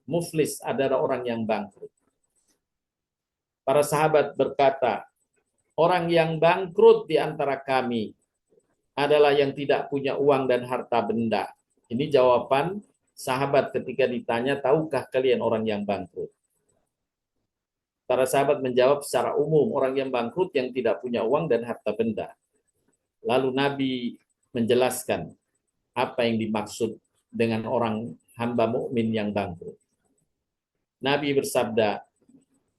A: Muflis adalah orang yang bangkrut. Para sahabat berkata, orang yang bangkrut di antara kami adalah yang tidak punya uang dan harta benda. Ini jawaban sahabat ketika ditanya, tahukah kalian orang yang bangkrut? Para sahabat menjawab secara umum, orang yang bangkrut yang tidak punya uang dan harta benda. Lalu Nabi menjelaskan apa yang dimaksud dengan orang hamba mukmin yang bangkrut. Nabi bersabda,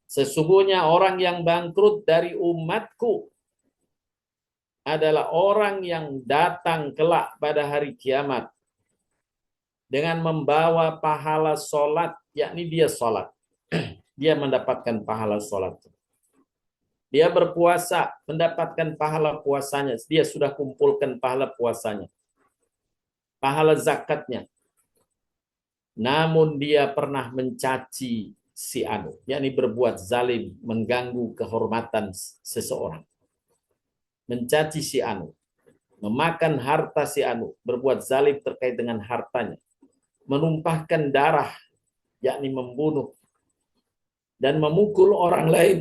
A: sesungguhnya orang yang bangkrut dari umatku adalah orang yang datang kelak pada hari kiamat dengan membawa pahala sholat, yakni dia sholat. Dia mendapatkan pahala sholat. Dia berpuasa, mendapatkan pahala puasanya. Dia sudah kumpulkan pahala puasanya. Pahala zakatnya. Namun dia pernah mencaci si anu, yakni berbuat zalim, mengganggu kehormatan seseorang. Mencaci si anu, memakan harta si anu, berbuat zalim terkait dengan hartanya. Menumpahkan darah, yakni membunuh, dan memukul orang lain.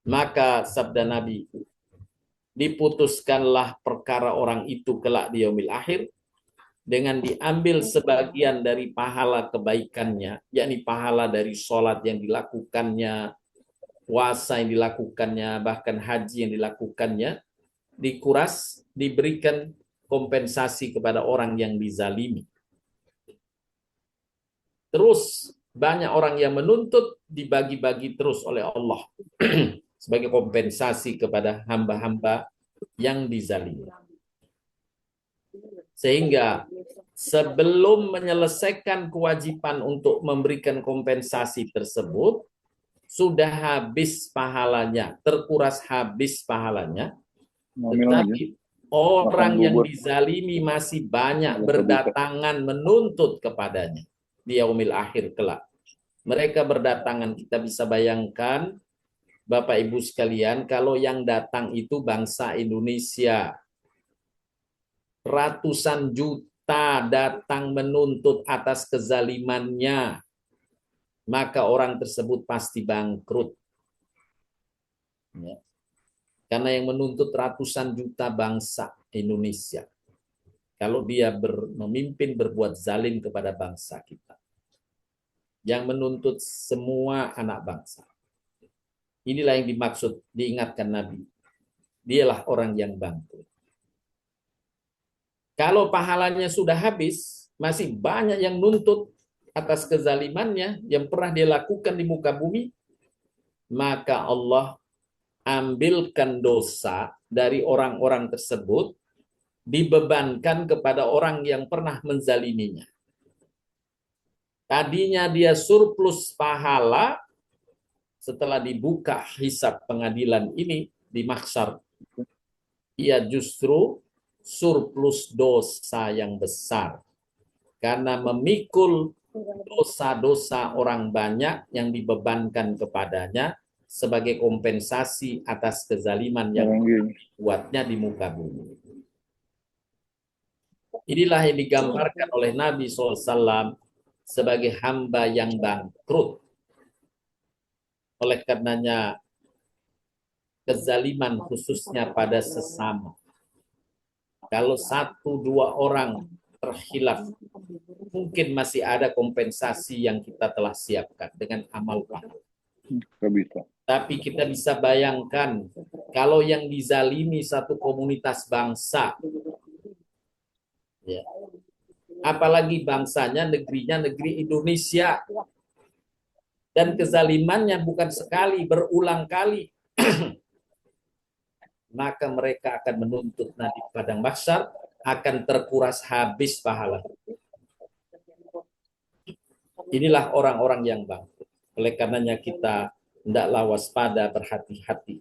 A: Maka sabda Nabi, diputuskanlah perkara orang itu kelak di yaumil akhir dengan diambil sebagian dari pahala kebaikannya, yakni pahala dari sholat yang dilakukannya, puasa yang dilakukannya, bahkan haji yang dilakukannya, dikuras, diberikan kompensasi kepada orang yang dizalimi. Terus banyak orang yang menuntut, dibagi-bagi terus oleh Allah sebagai kompensasi kepada hamba-hamba yang dizalimi. Sehingga sebelum menyelesaikan kewajiban untuk memberikan kompensasi tersebut, sudah habis pahalanya, terkuras habis pahalanya, tetapi orang yang dizalimi masih banyak berdatangan menuntut kepadanya di yaumil akhir kelak. Mereka berdatangan, kita bisa bayangkan Bapak Ibu sekalian, kalau yang datang itu bangsa Indonesia, ratusan juta datang menuntut atas kezalimannya, maka orang tersebut pasti bangkrut. Ya. Karena yang menuntut ratusan juta bangsa Indonesia. Kalau dia memimpin berbuat zalim kepada bangsa kita. Yang menuntut semua anak bangsa. Inilah yang dimaksud, diingatkan Nabi. Dialah orang yang bangkrut. Kalau pahalanya sudah habis, masih banyak yang nuntut, atas kezalimannya yang pernah dia lakukan di muka bumi, maka Allah ambilkan dosa dari orang-orang tersebut, dibebankan kepada orang yang pernah menzaliminya. Tadinya dia surplus pahala, setelah dibuka hisab pengadilan ini di mahsyar, ia justru surplus dosa yang besar. Karena memikul dosa-dosa orang banyak yang dibebankan kepadanya sebagai kompensasi atas kezaliman yang dibuatnya di muka bumi. Inilah yang digambarkan oleh Nabi SAW sebagai hamba yang bangkrut. Oleh karenanya, kezaliman khususnya pada sesama. Kalau 1-2 orang terkhilaf, mungkin masih ada kompensasi yang kita telah siapkan dengan amal pahala. Tapi kita bisa bayangkan, kalau yang dizalimi satu komunitas bangsa, ya, apalagi bangsanya, negerinya, negeri Indonesia, dan kezalimannya bukan sekali, berulang kali, maka mereka akan menuntut nanti padang mahsyar, akan terkuras habis pahala. Inilah orang-orang yang bangkrut. Oleh karenanya kita hendaklah waspada, berhati-hati.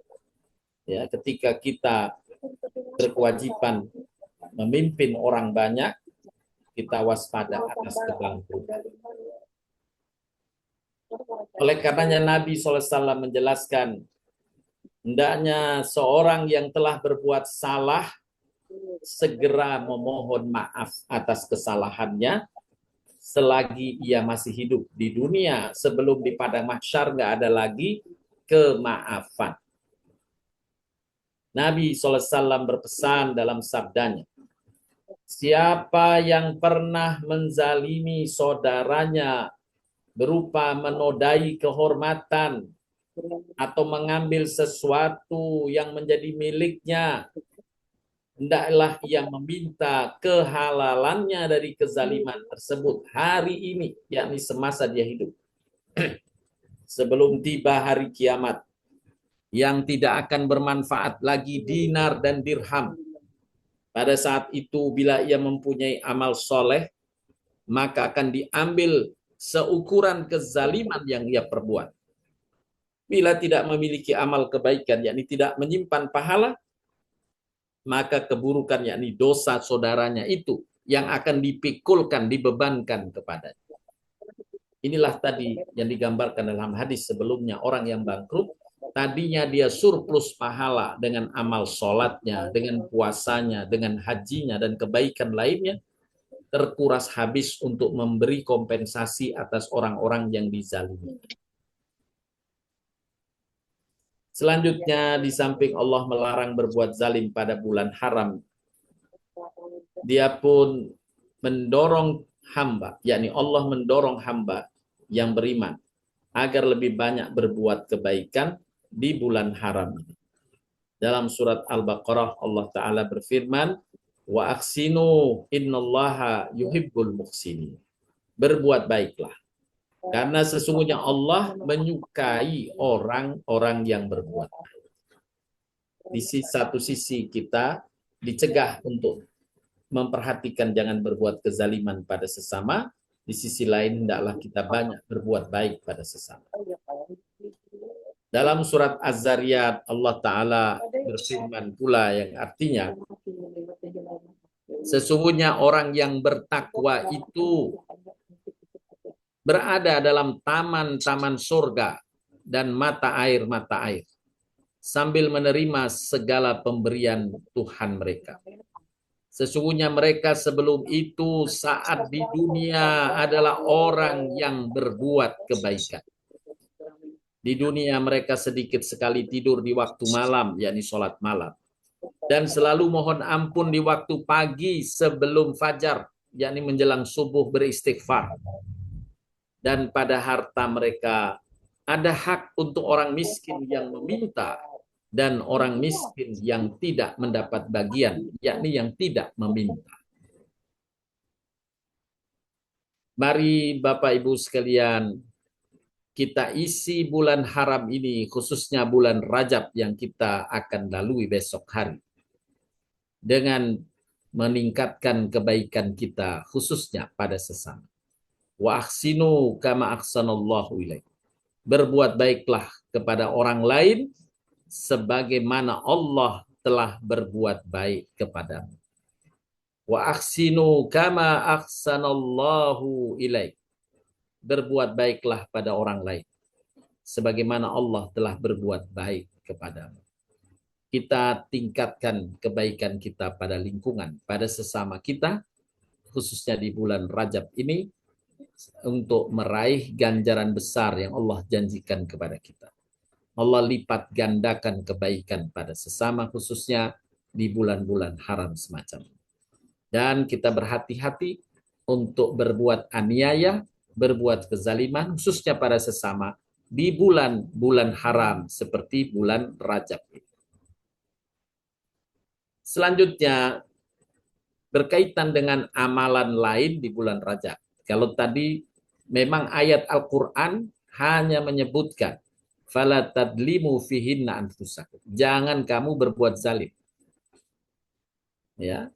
A: Ya, ketika kita berkewajiban memimpin orang banyak, kita waspada atas kebangkrutan. Oleh karenanya Nabi SAW menjelaskan, hendaknya seorang yang telah berbuat salah segera memohon maaf atas kesalahannya selagi ia masih hidup di dunia. Sebelum di padang mahsyar nggak ada lagi kemaafan. Nabi SAW berpesan dalam sabdanya, siapa yang pernah menzalimi saudaranya berupa menodai kehormatan atau mengambil sesuatu yang menjadi miliknya, hendaklah ia meminta kehalalannya dari kezaliman tersebut hari ini, yakni semasa dia hidup. Sebelum tiba hari kiamat, yang tidak akan bermanfaat lagi dinar dan dirham. Pada saat itu, bila ia mempunyai amal soleh, maka akan diambil seukuran kezaliman yang ia perbuat. Bila tidak memiliki amal kebaikan, yakni tidak menyimpan pahala, maka keburukan, yakni dosa saudaranya itu yang akan dipikulkan, dibebankan kepadanya. Inilah tadi yang digambarkan dalam hadis sebelumnya, orang yang bangkrut, tadinya dia surplus pahala dengan amal sholatnya, dengan puasanya, dengan hajinya, dan kebaikan lainnya, terkuras habis untuk memberi kompensasi atas orang-orang yang dizalimi. Selanjutnya, di samping Allah melarang berbuat zalim pada bulan haram, dia pun mendorong hamba, yakni Allah mendorong hamba yang beriman agar lebih banyak berbuat kebaikan di bulan haram ini. Dalam surat Al-Baqarah Allah Ta'ala berfirman, wa aksinu innallaha yuhibbul muhsinin. Berbuat baiklah, karena sesungguhnya Allah menyukai orang-orang yang berbuat baik. Di satu sisi kita dicegah untuk memperhatikan jangan berbuat kezaliman pada sesama, di sisi lain hendaklah kita banyak berbuat baik pada sesama. Dalam surat Az-Zariyat Allah Ta'ala berfirman pula yang artinya, sesungguhnya orang yang bertakwa itu berada dalam taman-taman surga dan mata air sambil menerima segala pemberian Tuhan mereka. Sesungguhnya mereka sebelum itu saat di dunia adalah orang yang berbuat kebaikan. Di dunia mereka sedikit sekali tidur di waktu malam, yakni sholat malam. Dan selalu mohon ampun di waktu pagi sebelum fajar, yakni menjelang subuh beristighfar. Dan pada harta mereka ada hak untuk orang miskin yang meminta dan orang miskin yang tidak mendapat bagian, yakni yang tidak meminta. Mari Bapak Ibu sekalian, kita isi bulan haram ini, khususnya bulan Rajab yang kita akan lalui besok hari, dengan meningkatkan kebaikan kita, khususnya pada sesama. Wa ahsinu kama ahsanallahu ilaik. Berbuat baiklah kepada orang lain sebagaimana Allah telah berbuat baik kepadamu. Wa ahsinu kama ahsanallahu ilaik. Berbuat baiklah pada orang lain sebagaimana Allah telah berbuat baik kepadamu. Kita tingkatkan kebaikan kita pada lingkungan, pada sesama kita, khususnya di bulan Rajab ini, untuk meraih ganjaran besar yang Allah janjikan kepada kita. Allah lipat gandakan kebaikan pada sesama, khususnya di bulan-bulan haram semacam ini. Dan kita berhati-hati untuk berbuat aniaya, berbuat kezaliman, khususnya pada sesama, di bulan-bulan haram seperti bulan Rajab ini. Selanjutnya, berkaitan dengan amalan lain di bulan Rajab. Kalau tadi memang ayat Al-Quran hanya menyebutkan fala tadlimu fihinna anfusakum. Jangan kamu berbuat zalim. Ya,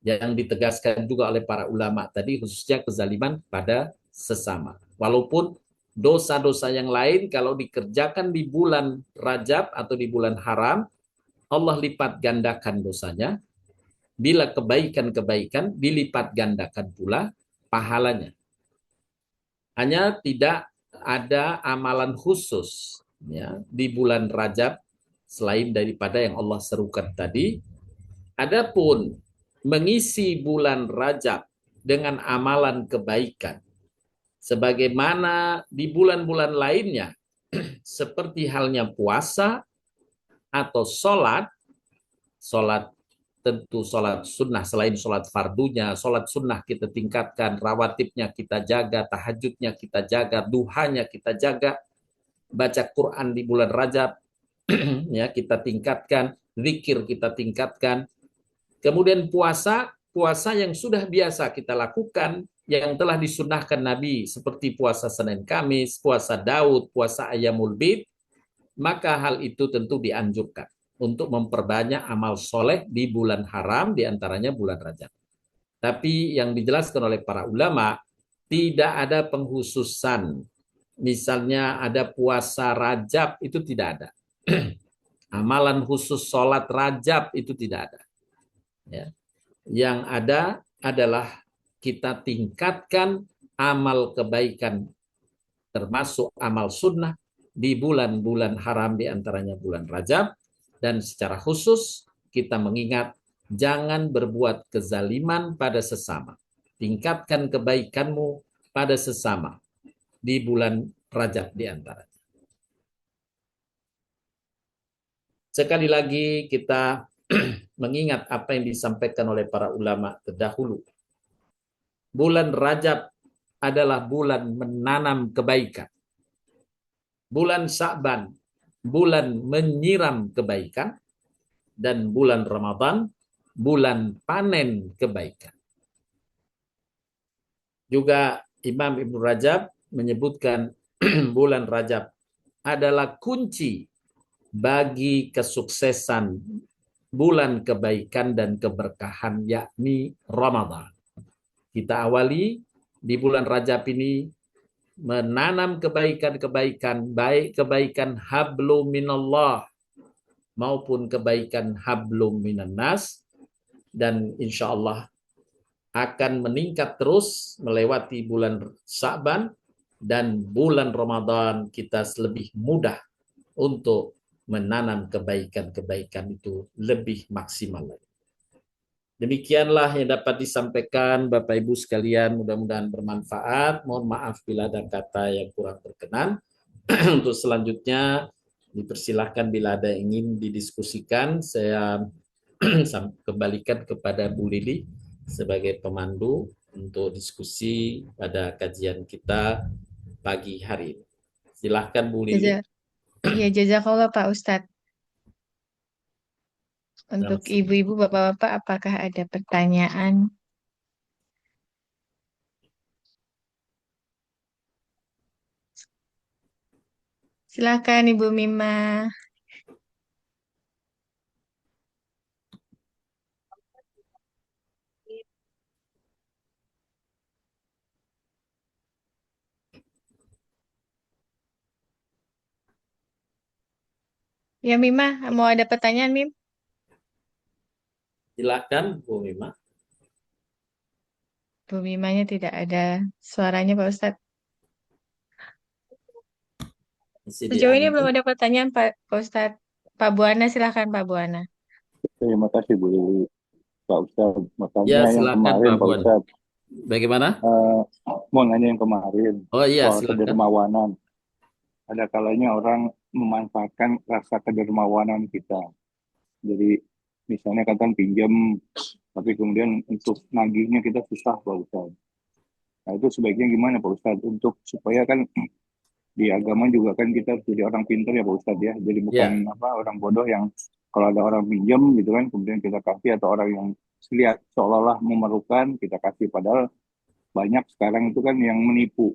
A: yang ditegaskan juga oleh para ulama tadi, khususnya kezaliman pada sesama. Walaupun dosa-dosa yang lain kalau dikerjakan di bulan Rajab atau di bulan haram, Allah lipat gandakan dosanya. Bila kebaikan-kebaikan dilipat gandakan pula pahalanya. Hanya tidak ada amalan khusus ya di bulan Rajab selain daripada yang Allah serukan tadi. Adapun mengisi bulan Rajab dengan amalan kebaikan sebagaimana di bulan-bulan lainnya seperti halnya puasa atau sholat tentu sholat sunnah, selain sholat fardunya, sholat sunnah kita tingkatkan, rawatibnya kita jaga, tahajudnya kita jaga, duhanya kita jaga, baca Quran di bulan Rajab ya kita tingkatkan, zikir kita tingkatkan. Kemudian puasa yang sudah biasa kita lakukan, yang telah disunnahkan Nabi, seperti puasa Senin Kamis, puasa Daud, puasa Ayyamul Bid, maka hal itu tentu dianjurkan untuk memperbanyak amal soleh di bulan haram, diantaranya bulan Rajab. Tapi yang dijelaskan oleh para ulama, tidak ada penghususan. Misalnya ada puasa Rajab, itu tidak ada. Amalan khusus sholat Rajab itu tidak ada. Ya. Yang ada adalah kita tingkatkan amal kebaikan, termasuk amal sunnah, di bulan-bulan haram, diantaranya bulan Rajab. Dan secara khusus kita mengingat jangan berbuat kezaliman pada sesama. Tingkatkan kebaikanmu pada sesama di bulan Rajab diantaranya. Sekali lagi kita mengingat apa yang disampaikan oleh para ulama terdahulu. Bulan Rajab adalah bulan menanam kebaikan. Bulan Sya'ban, bulan menyiram kebaikan. Dan bulan Ramadan, bulan panen kebaikan. Juga Imam Ibnu Rajab menyebutkan bulan Rajab adalah kunci bagi kesuksesan bulan kebaikan dan keberkahan, yakni Ramadan. Kita awali di bulan Rajab ini menanam kebaikan-kebaikan, baik kebaikan hablum minallah maupun kebaikan hablum minan nas, dan insya Allah akan meningkat terus melewati bulan Sya'ban, dan bulan Ramadan kita lebih mudah untuk menanam kebaikan-kebaikan itu lebih maksimal lagi. Demikianlah yang dapat disampaikan Bapak Ibu sekalian, mudah-mudahan bermanfaat. Mohon maaf bila ada kata yang kurang berkenan. Untuk selanjutnya dipersilahkan bila ada yang ingin didiskusikan, saya kembalikan kepada Bu Lili sebagai pemandu untuk diskusi pada kajian kita pagi hari ini. Silahkan Bu Lili.
C: Ya, jazakallah Pak Ustadz. Untuk ibu-ibu, bapak-bapak, apakah ada pertanyaan? Silakan Ibu Mima. Ya Mima, mau ada pertanyaan Mim?
A: Silakan Bu Mima.
C: Bu Mimanya tidak ada suaranya Pak Ustadz.
A: Masih di
C: Sejauh ini belum
A: unmute.
C: ada pertanyaan Pak Ustadz. Pak Buana, silakan Pak Buana.
D: Terima kasih Bu Lili. Pak Ustadz,
A: Ya,
D: makanya yang
A: silakan
D: kemarin
A: Pak
D: Pak
A: Buan.
D: Ustadz
A: Bagaimana?
D: eh, mau nanya yang kemarin
A: Oh iya,
D: soal
A: silakan.
D: kedermawanan. Ada kalanya orang memanfaatkan rasa kedermawanan kita. Jadi misalnya katakan pinjam, tapi kemudian untuk nagihnya kita susah Pak Ustadz. Nah itu sebaiknya gimana Pak Ustadz untuk supaya kan di agama juga kan kita harus jadi orang pintar ya Pak Ustadz ya. Jadi bukan
A: Ya,
D: apa orang bodoh yang kalau ada orang pinjam gitu kan kemudian kita kasih atau orang yang lihat seolah-olah memerlukan kita kasih padahal banyak sekarang itu kan yang menipu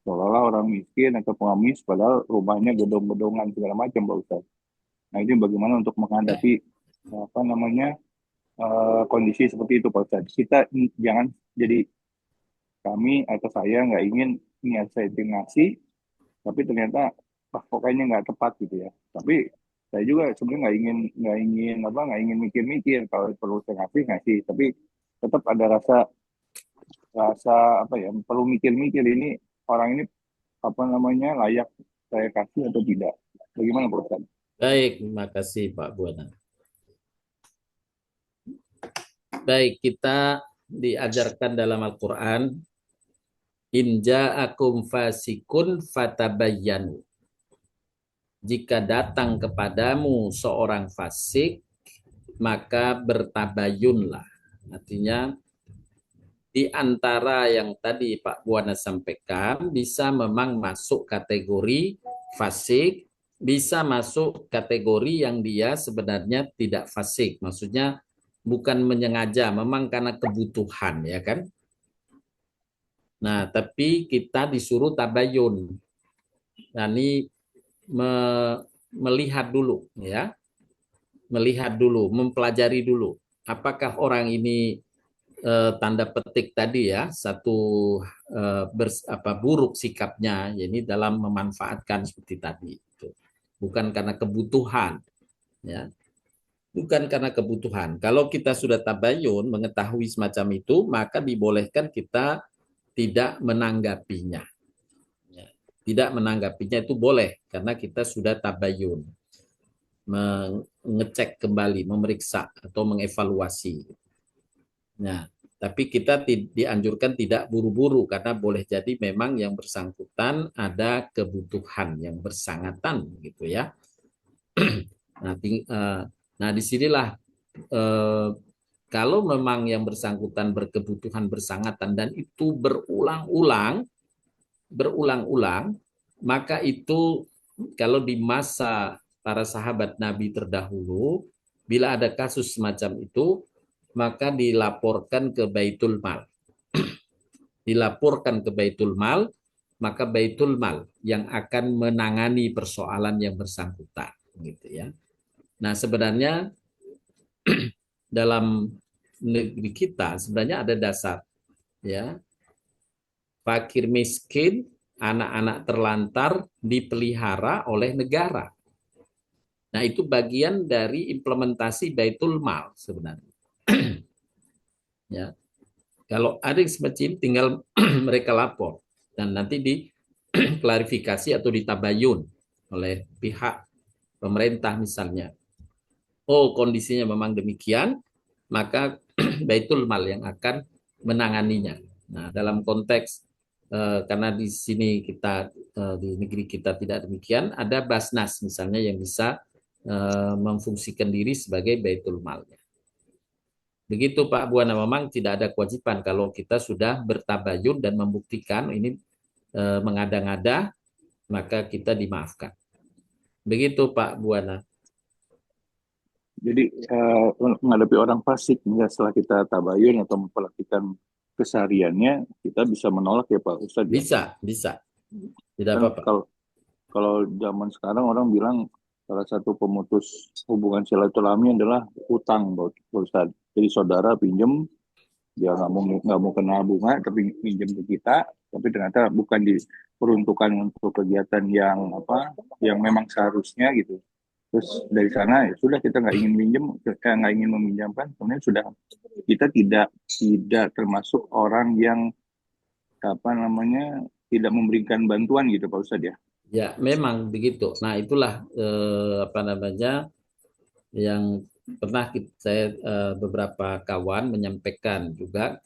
D: seolah-olah orang miskin atau pengemis padahal rumahnya gedung-gedungan segala macam Pak Ustadz. Nah ini bagaimana untuk menghadapi apa namanya kondisi seperti itu Pak Ustadz. Kita jangan jadi kami atau saya nggak ingin niat saya itu ngasih tapi ternyata kok kayaknya nggak tepat gitu ya. Tapi saya juga sebenarnya nggak ingin mikir-mikir kalau perlu saya ngasih, tapi tetap ada rasa rasa apa ya perlu mikir-mikir ini orang ini apa namanya layak saya kasih atau tidak. Bagaimana Pak Ustadz?
A: baik. Terima kasih Pak Buana. Baik, kita diajarkan dalam Al-Quran, in ja'akum fasikun fatabayyanu. Jika datang kepadamu seorang fasik, maka bertabayunlah. Artinya, di antara yang tadi Pak Buana sampaikan, bisa memang masuk kategori fasik, bisa masuk kategori yang dia sebenarnya tidak fasik. Maksudnya bukan menyengaja, memang karena kebutuhan, ya kan? Nah, tapi kita disuruh tabayun. Nah, ini melihat dulu, ya, melihat dulu, mempelajari dulu. Apakah orang ini tanda petik tadi ya, satu buruk sikapnya, ini dalam memanfaatkan seperti tadi. Bukan karena kebutuhan, ya, bukan karena kebutuhan. Kalau kita sudah tabayun, mengetahui semacam itu, maka dibolehkan kita tidak menanggapinya. Ya, tidak menanggapinya itu boleh karena kita sudah tabayun, mengecek kembali, memeriksa atau mengevaluasi. Nah, tapi kita dianjurkan tidak buru-buru karena boleh jadi memang yang bersangkutan ada kebutuhan yang bersangatan gitu ya. Nah, disinilah kalau memang yang bersangkutan berkebutuhan bersangatan dan itu berulang-ulang, maka itu kalau di masa para sahabat Nabi terdahulu, bila ada kasus semacam itu, maka dilaporkan ke Baitul Mal. Dilaporkan ke Baitul Mal, maka Baitul Mal yang akan menangani persoalan yang bersangkutan, gitu ya. Nah, sebenarnya dalam negeri kita sebenarnya ada dasar, ya. Fakir miskin, anak-anak terlantar dipelihara oleh negara. Nah, itu bagian dari implementasi Baitul Mal sebenarnya. Ya. Kalau ada yang semacam tinggal mereka lapor dan nanti diklarifikasi atau ditabayun oleh pihak pemerintah misalnya. Oh, kondisinya memang demikian, maka Baitul Mal yang akan menanganinya. Nah, dalam konteks karena di sini kita di negeri kita tidak demikian, ada Basnas misalnya yang bisa memfungsikan diri sebagai Baitul Malnya. Begitu Pak Buana, memang tidak ada kewajiban kalau kita sudah bertabayun dan membuktikan ini mengada-ngada, maka kita dimaafkan. Begitu Pak Buana.
D: Jadi menghadapi orang fasik setelah kita tabayun atau memperhatikan kesehariannya kita bisa menolak ya Pak Ustadz ya.
A: Bisa. Tidak
D: Kan
A: apa-apa.
D: kalau zaman sekarang orang bilang salah satu pemutus hubungan silaturahmi adalah utang, Pak Ustadz. Jadi saudara pinjem, dia nggak mau kena bunga, tapi pinjem ke kita, tapi ternyata bukan diperuntukkan untuk kegiatan yang apa, yang memang seharusnya gitu. Terus dari sana ya sudah kita nggak ingin minjem, nggak ingin meminjamkan, kemudian sudah kita tidak termasuk orang yang apa namanya tidak memberikan bantuan gitu Pak Ustadz ya.
A: Ya, memang begitu. Nah, itulah apa namanya yang pernah saya beberapa kawan menyampaikan juga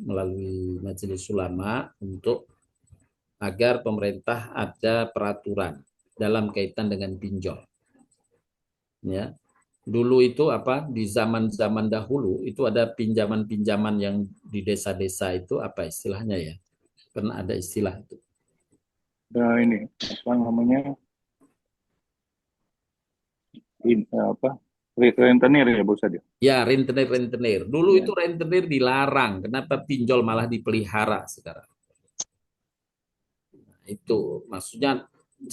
A: melalui Majelis Ulama untuk agar pemerintah ada peraturan dalam kaitan dengan pinjol. Ya, dulu itu apa di zaman-zaman dahulu itu ada pinjaman-pinjaman yang di desa-desa itu apa istilahnya ya? Pernah ada istilah itu.
D: Ini apa namanya apa rentenir ya Pak Ustadz ya.
A: Ya, rentenir. Dulu
D: Ya.
A: itu rentenir dilarang. Kenapa pinjol malah dipelihara sekarang? Itu maksudnya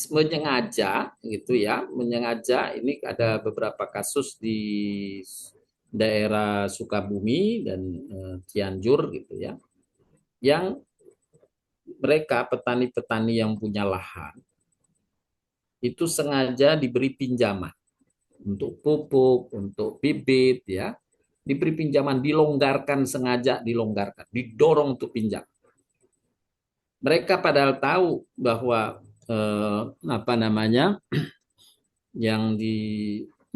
A: menyengaja gitu ya, menyengaja. Ini ada beberapa kasus di daerah Sukabumi dan Cianjur gitu ya, yang mereka petani-petani yang punya lahan itu sengaja diberi pinjaman untuk pupuk, untuk bibit ya, diberi pinjaman, dilonggarkan, sengaja dilonggarkan, didorong untuk pinjam. Mereka padahal tahu bahwa apa namanya yang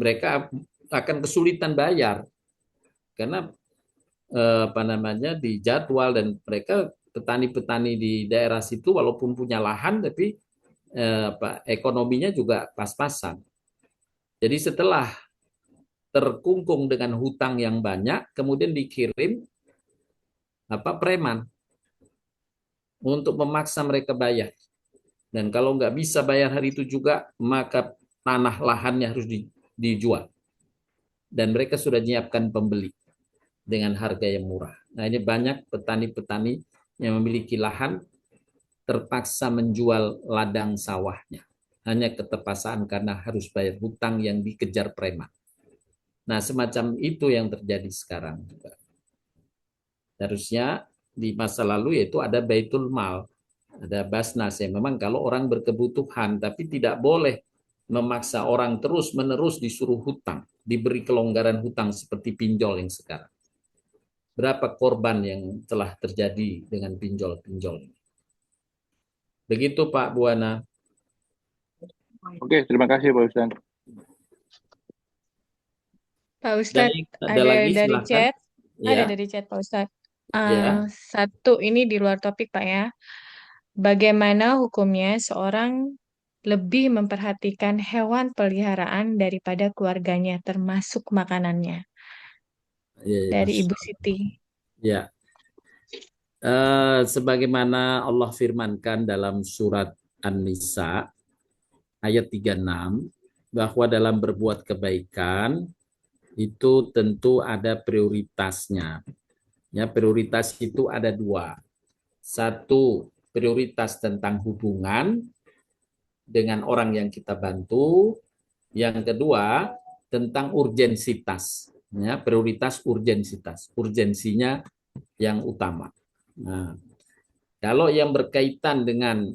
A: mereka akan kesulitan bayar karena apa namanya di jadwal, dan mereka petani-petani di daerah situ walaupun punya lahan tapi ekonominya juga pas-pasan. Jadi setelah terkungkung dengan hutang yang banyak, kemudian dikirim preman untuk memaksa mereka bayar. Dan kalau nggak bisa bayar hari itu juga, maka tanah lahannya harus dijual. Dan mereka sudah menyiapkan pembeli dengan harga yang murah. Nah, ini banyak petani-petani yang memiliki lahan terpaksa menjual ladang sawahnya. Hanya keterpaksaan karena harus bayar hutang yang dikejar preman. Nah, semacam itu yang terjadi sekarang. Harusnya di masa lalu yaitu ada Baitul Mal, ada Basnas, ya memang kalau orang berkebutuhan, tapi tidak boleh memaksa orang terus-menerus disuruh hutang, diberi kelonggaran hutang seperti pinjol yang sekarang. Berapa korban yang telah terjadi dengan pinjol-pinjol ini. Begitu Pak Buana.
D: Oke, terima kasih Pak Ustadz.
C: Pak Ustadz,
A: Ada lagi
C: dari
A: silakan.
C: chat. Ada
A: Ya.
C: dari chat Pak Ustadz.
A: Ya.
C: Satu, ini di luar topik Pak ya. Bagaimana hukumnya seorang lebih memperhatikan hewan peliharaan daripada keluarganya, termasuk makanannya? Dari Ibu Siti.
A: Ya. Sebagaimana Allah firmankan dalam surat An-Nisa ayat 36, bahwa dalam berbuat kebaikan itu tentu ada prioritasnya. Ya, prioritas itu ada dua. Satu, prioritas tentang hubungan dengan orang yang kita bantu. Yang kedua, tentang urgensitas. Ya, prioritas urgensitas. Urgensinya yang utama. Nah, kalau yang berkaitan dengan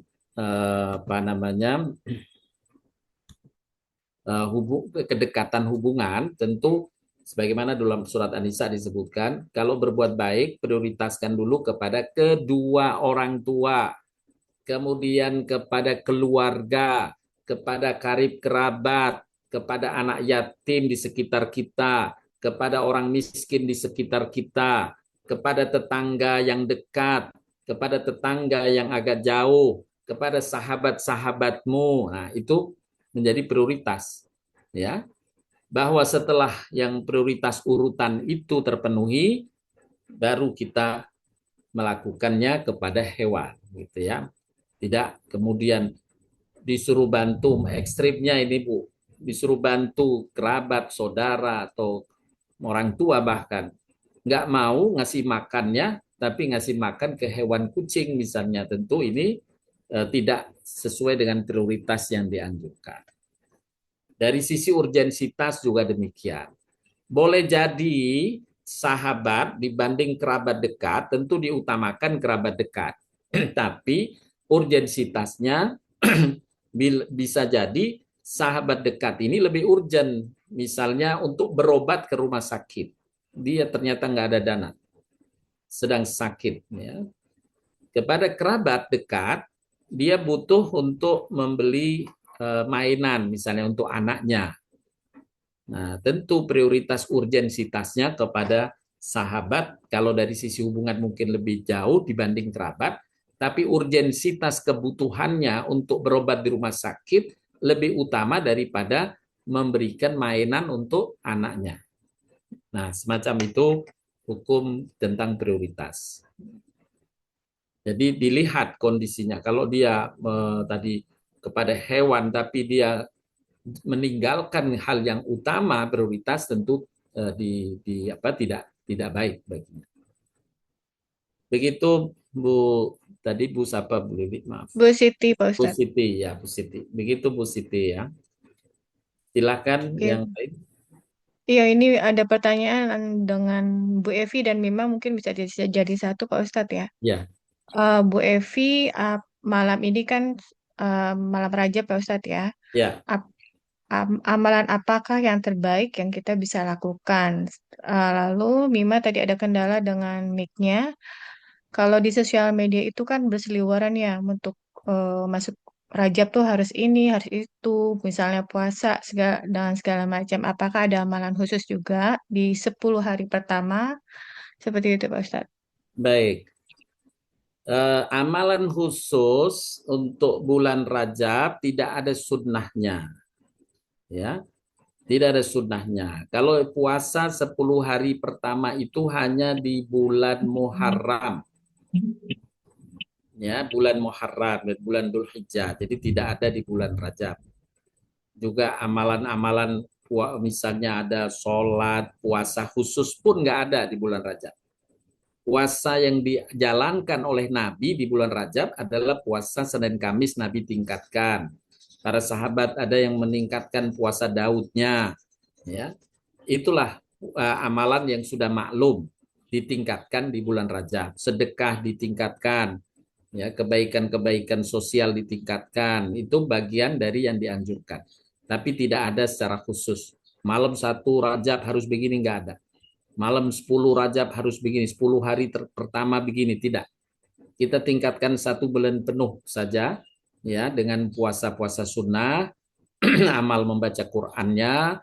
A: kedekatan hubungan, tentu sebagaimana dalam surat An-Nisa disebutkan, kalau berbuat baik prioritaskan dulu kepada kedua orang tua, kemudian kepada keluarga, kepada karib kerabat, kepada anak yatim di sekitar kita, kepada orang miskin di sekitar kita, kepada tetangga yang dekat, kepada tetangga yang agak jauh, kepada sahabat-sahabatmu. Nah, itu menjadi prioritas. Ya. Bahwa setelah yang prioritas urutan itu terpenuhi, baru kita melakukannya kepada hewan, gitu ya. Tidak kemudian disuruh bantu, ekstrimnya ini Bu, disuruh bantu kerabat, saudara, atau orang tua bahkan. Nggak mau ngasih makannya, tapi ngasih makan ke hewan kucing misalnya. Tentu ini tidak sesuai dengan prioritas yang dianjurkan. Dari sisi urgensitas juga demikian. Boleh jadi sahabat dibanding kerabat dekat tentu diutamakan kerabat dekat. Tapi urgensitasnya bisa jadi sahabat dekat ini lebih urgen. Misalnya untuk berobat ke rumah sakit. Dia ternyata nggak ada dana. Sedang sakit. Ya. Kepada kerabat dekat, dia butuh untuk membeli mainan, misalnya untuk anaknya. Nah, tentu prioritas urgensitasnya kepada sahabat, kalau dari sisi hubungan mungkin lebih jauh dibanding kerabat, tapi urgensitas kebutuhannya untuk berobat di rumah sakit lebih utama daripada memberikan mainan untuk anaknya. Nah, semacam itu hukum tentang prioritas. Jadi dilihat kondisinya. Kalau dia tadi kepada hewan, tapi dia meninggalkan hal yang utama prioritas, tentu tidak baik baginya. Begitu Bu, tadi Bu siapa Bu Lili? Maaf.
C: Bu Siti, Pak
A: Bu
C: Ustadz.
A: Siti ya, Bu Siti. Begitu Bu Siti ya. Silakan
C: Oke.
A: yang lain.
C: Iya, ini ada pertanyaan dengan Bu Evi dan Mima, mungkin bisa jadi satu Pak Ustadz ya.
A: Ya,
C: Bu Evi, malam ini kan malam Rajab Pak Ustadz ya.
A: ya.
C: Amalan apakah yang terbaik yang kita bisa lakukan? Lalu Mima tadi ada kendala dengan mic-nya. Kalau di sosial media itu kan berseliweran ya untuk masuk Rajab tuh harus ini, harus itu, misalnya puasa dan segala macam. Apakah ada amalan khusus juga di 10 hari pertama? Seperti itu Pak Ustadz.
A: Baik. Amalan khusus untuk bulan Rajab tidak ada sunnahnya. Ya, tidak ada sunnahnya. Kalau puasa 10 hari pertama itu hanya di bulan Muharram. Ya, bulan Muharram, bulan Dzulhijjah. Jadi tidak ada di bulan Rajab. Juga amalan-amalan misalnya ada sholat, puasa khusus pun nggak ada di bulan Rajab. Puasa yang dijalankan oleh Nabi di bulan Rajab adalah puasa Senin Kamis Nabi tingkatkan. Para sahabat ada yang meningkatkan puasa Daudnya. Ya, itulah amalan yang sudah maklum ditingkatkan di bulan Rajab. Sedekah ditingkatkan, ya, kebaikan-kebaikan sosial ditingkatkan. Itu bagian dari yang dianjurkan. Tapi tidak ada secara khusus. Malam 1 Rajab harus begini, nggak ada. Malam 10 Rajab harus begini, 10 hari pertama begini, tidak. Kita tingkatkan 1 bulan penuh saja, ya, dengan puasa-puasa sunnah, amal membaca Qur'annya,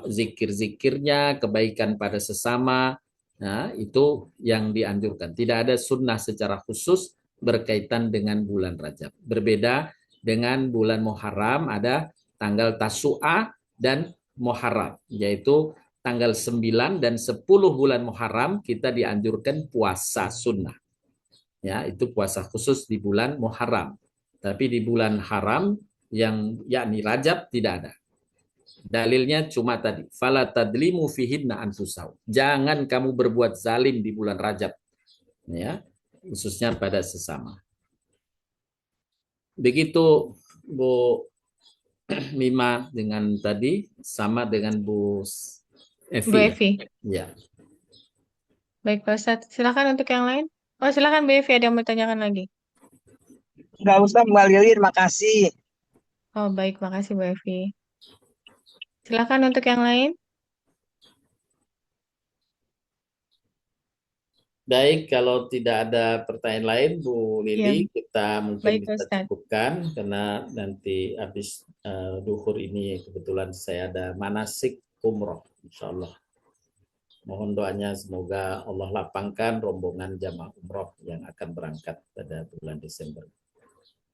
A: zikir-zikirnya, kebaikan pada sesama. Nah, itu yang dianjurkan. Tidak ada sunnah secara khusus berkaitan dengan bulan Rajab. Berbeda dengan bulan Muharram, ada tanggal Tasu'a dan Muharram, yaitu tanggal 9 dan 10 bulan Muharram kita dianjurkan puasa sunnah. Ya, itu puasa khusus di bulan Muharram. Tapi di bulan haram yang yakni Rajab tidak ada. Dalilnya cuma tadi, fala tadlimu fihinna anfusakum. Jangan kamu berbuat zalim di bulan Rajab. Ya, khususnya pada sesama. Begitu Bu Mima dengan tadi, sama dengan Bu
C: Bu
A: Evi.
C: Evi.
A: Ya.
C: Baik Pak Ustadz. Silakan untuk yang lain. Oh, silakan Bu Evi, ada yang mau tanyakan lagi.
E: Nggak usah Mbak Lili, makasih.
C: Oh, baik, makasih Bu Evi. Silakan untuk yang lain.
A: Baik, kalau tidak ada pertanyaan lain, Bu
C: Ya,
A: Lili, kita mungkin
C: baik
A: bisa
C: Ustadz.
A: cukupkan karena nanti habis duhur ini kebetulan saya ada manasik umroh, insya Allah. Mohon doanya semoga Allah lapangkan rombongan jamaah umroh yang akan berangkat pada bulan Desember.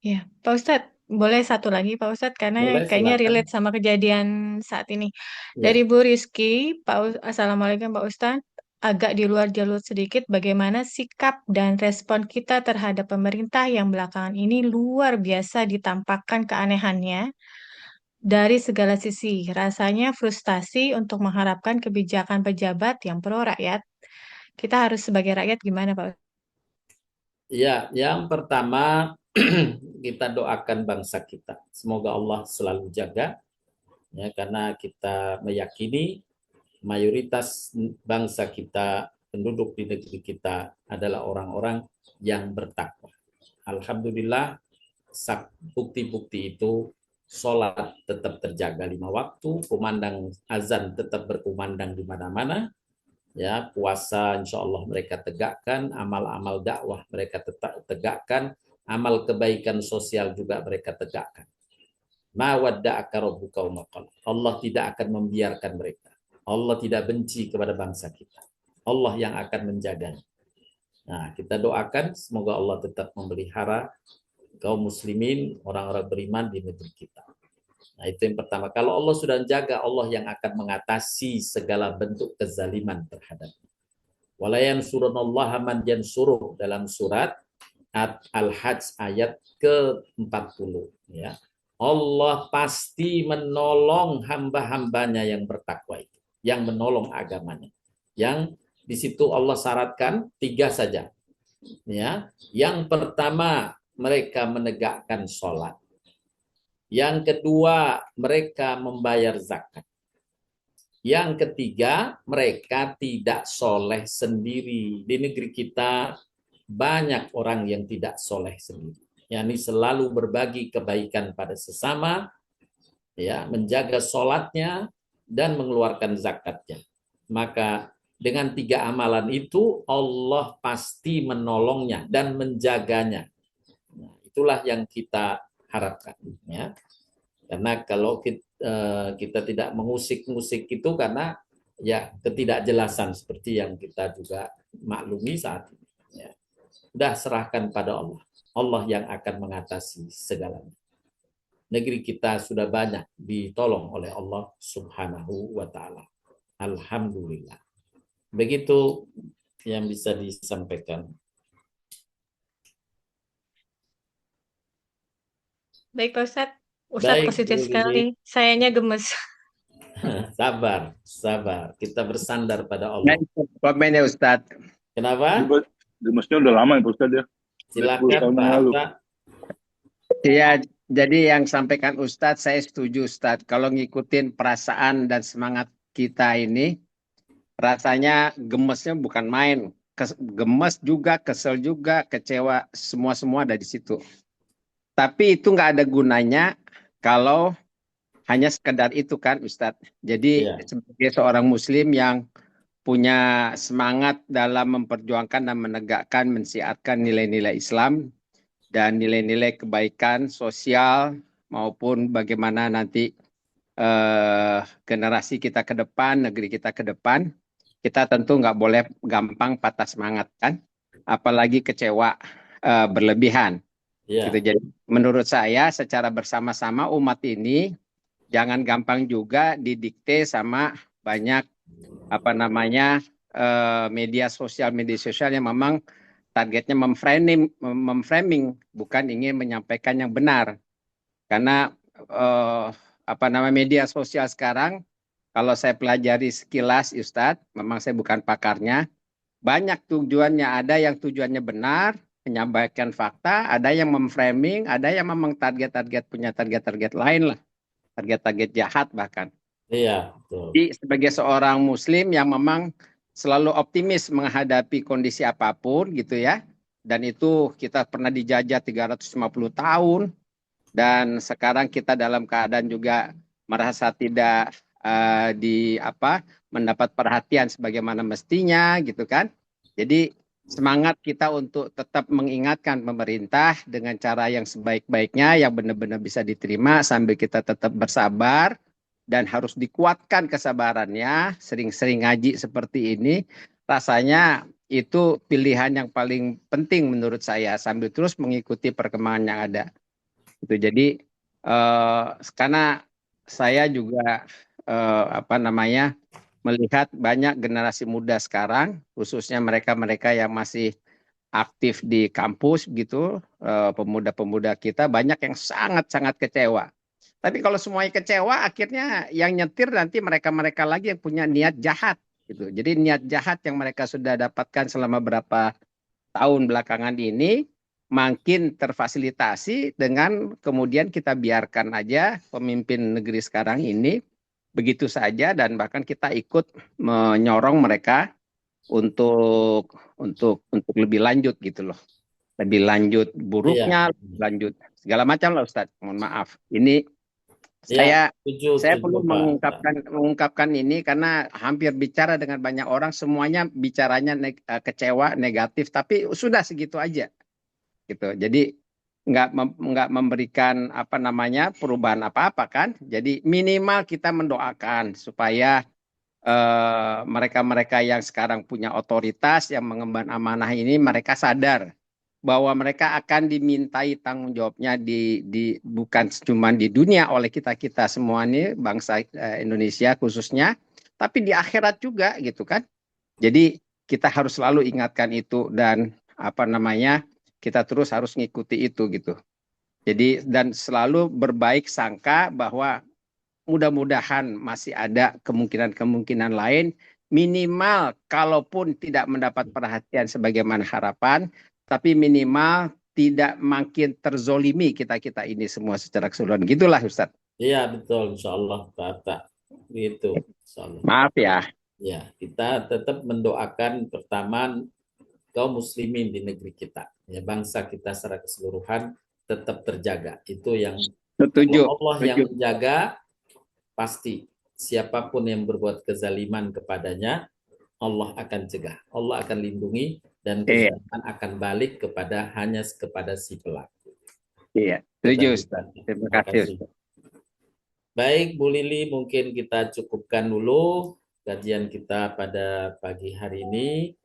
C: Ya, Pak Ustadz, boleh satu lagi Pak Ustadz, karena
A: Boleh,
C: kayaknya
A: silakan.
C: relate sama kejadian saat ini.
A: Ya.
C: Dari Bu Rizky, Assalamualaikum Pak Ustadz, agak di luar jalur sedikit, bagaimana sikap dan respon kita terhadap pemerintah yang belakangan ini luar biasa ditampakkan keanehannya dari segala sisi. Rasanya frustasi untuk mengharapkan kebijakan pejabat yang pro rakyat. Kita harus sebagai rakyat gimana Pak Ustadz?
A: Ya, yang pertama kita doakan bangsa kita. Semoga Allah selalu jaga, ya, karena kita meyakini mayoritas bangsa kita, penduduk di negeri kita adalah orang-orang yang bertakwa. Alhamdulillah, bukti-bukti itu, sholat tetap terjaga 5 waktu, kumandang azan tetap berkumandang di mana-mana, ya, puasa insya Allah mereka tegakkan, amal-amal dakwah mereka tetap tegakkan, amal kebaikan sosial juga mereka tegakkan. Ma wadda'aka rabbuka wa ma qala. Allah tidak akan membiarkan mereka. Allah tidak benci kepada bangsa kita. Allah yang akan menjaganya. Nah, kita doakan semoga Allah tetap memelihara kaum muslimin, orang-orang beriman di negeri kita. Nah, itu yang pertama. Kalau Allah sudah menjaga, Allah yang akan mengatasi segala bentuk kezaliman terhadapnya. Wala yansurunallaha man yansuruh, dalam surat Al-Hajj ayat ke-40, ya. Allah pasti menolong hamba-hambanya yang bertakwa itu, yang menolong agamanya. Yang di situ Allah syaratkan 3 saja. Ya, yang pertama mereka menegakkan sholat. Yang kedua mereka membayar zakat. Yang ketiga mereka tidak soleh sendiri. Di negeri kita banyak orang yang tidak soleh sendiri. yakni selalu berbagi kebaikan pada sesama, ya, menjaga sholatnya dan mengeluarkan zakatnya. Maka dengan 3 amalan itu Allah pasti menolongnya dan menjaganya. Nah, itulah yang kita harapkan, ya. Karena kalau kita tidak mengusik-musik itu karena ya ketidakjelasan seperti yang kita juga maklumi saat ini. Ya. Sudah serahkan pada Allah. Allah yang akan mengatasi segalanya. Negeri kita sudah banyak ditolong oleh Allah Subhanahu wa Ta'ala. Alhamdulillah. Begitu yang bisa disampaikan.
C: Baik Pak Ustadz. Ustadz
A: Baik,
C: positif
A: Bu
C: sekali. Sayanya gemes.
A: Sabar, sabar. Kita bersandar pada Allah.
F: Komen ya Ustadz.
A: Kenapa?
D: Gemesnya udah lama ya Pak Ustadz ya.
A: Silakan Pak Atta.
F: Iya, jadi yang sampaikan Ustadz, saya setuju Ustadz. Kalau ngikutin perasaan dan semangat kita ini, rasanya gemesnya bukan main. Gemes juga, kesel juga, kecewa, semua ada di situ. Tapi itu nggak ada gunanya kalau hanya sekedar itu kan Ustadz. Jadi sebagai seorang muslim yang punya semangat dalam memperjuangkan dan menegakkan, mensiarkan nilai-nilai Islam dan nilai-nilai kebaikan sosial maupun bagaimana nanti generasi kita ke depan, negeri kita ke depan, kita tentu nggak boleh gampang patah semangat kan, apalagi kecewa berlebihan. Gitu. Jadi menurut saya secara bersama-sama umat ini jangan gampang juga didikte sama banyak media sosial yang memang targetnya memframing bukan ingin menyampaikan yang benar. Karena media sosial sekarang kalau saya pelajari sekilas Ustadz, memang saya bukan pakarnya, banyak tujuannya, ada yang tujuannya benar menyampaikan fakta, ada yang memframing, ada yang memang punya target lain lah, target jahat bahkan.
A: Iya, betul.
F: Jadi sebagai seorang muslim yang memang selalu optimis menghadapi kondisi apapun gitu ya. Dan itu kita pernah dijajah 350 tahun dan sekarang kita dalam keadaan juga merasa tidak mendapat perhatian sebagaimana mestinya gitu kan. Jadi semangat kita untuk tetap mengingatkan pemerintah dengan cara yang sebaik-baiknya yang benar-benar bisa diterima sambil kita tetap bersabar. Dan harus dikuatkan kesabarannya, sering-sering ngaji seperti ini, rasanya itu pilihan yang paling penting menurut saya, sambil terus mengikuti perkembangan yang ada. Itu jadi, karena saya juga melihat banyak generasi muda sekarang, khususnya mereka-mereka yang masih aktif di kampus, gitu, pemuda-pemuda kita, banyak yang sangat-sangat kecewa. Tapi kalau semuanya kecewa, akhirnya yang nyetir nanti mereka-mereka lagi yang punya niat jahat. Gitu. Jadi niat jahat yang mereka sudah dapatkan selama berapa tahun belakangan ini, makin terfasilitasi dengan kemudian kita biarkan aja pemimpin negeri sekarang ini begitu saja, dan bahkan kita ikut menyorong mereka untuk lebih lanjut gitu loh. Lebih lanjut buruknya, lebih lanjut segala macam lah Ustadz. Mohon maaf. Ini saya perlu mengungkapkan ini karena hampir bicara dengan banyak orang, semuanya bicaranya kecewa, negatif, tapi sudah segitu aja gitu. Jadi nggak memberikan perubahan apa-apa kan. Jadi minimal kita mendoakan supaya mereka-mereka yang sekarang punya otoritas yang mengemban amanah ini, mereka sadar bahwa mereka akan dimintai tanggung jawabnya bukan cuma di dunia oleh kita semua nih, bangsa Indonesia khususnya, tapi di akhirat juga gitu kan. Jadi kita harus selalu ingatkan itu, dan kita terus harus ngikuti itu gitu. Jadi dan selalu berbaik sangka bahwa mudah-mudahan masih ada kemungkinan lain, minimal kalaupun tidak mendapat perhatian sebagaimana harapan, tapi minimal tidak makin terzolimi kita ini semua secara keseluruhan. Gitulah Ustadz.
A: Iya betul, insya Allah Pak. Gitu.
F: Maaf ya.
A: Ya, kita tetap mendoakan pertama kaum muslimin di negeri kita, ya, bangsa kita secara keseluruhan tetap terjaga. Itu yang Allah yang menjaga. Pasti siapapun yang berbuat kezaliman kepadanya, Allah akan cegah, Allah akan lindungi, dan kezaliman akan balik hanya kepada si pelaku.
F: Iya, setuju. Terima kasih.
A: Baik, Bu Lili, mungkin kita cukupkan dulu kajian kita pada pagi hari ini.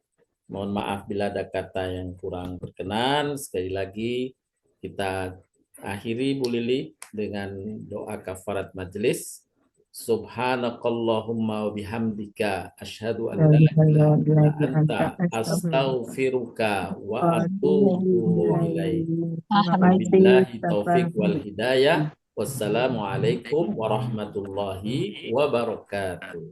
A: Mohon maaf bila ada kata yang kurang berkenan. Sekali lagi kita akhiri Bu Lili dengan doa kafarat majelis. Subhanakallahumma wa bihamdika asyhadu an la ilaha illa anta astaghfiruka wa atubu ilaik. Wabillahi taufiq wal hidayah. Wassalamualaikum warahmatullahi wabarakatuh.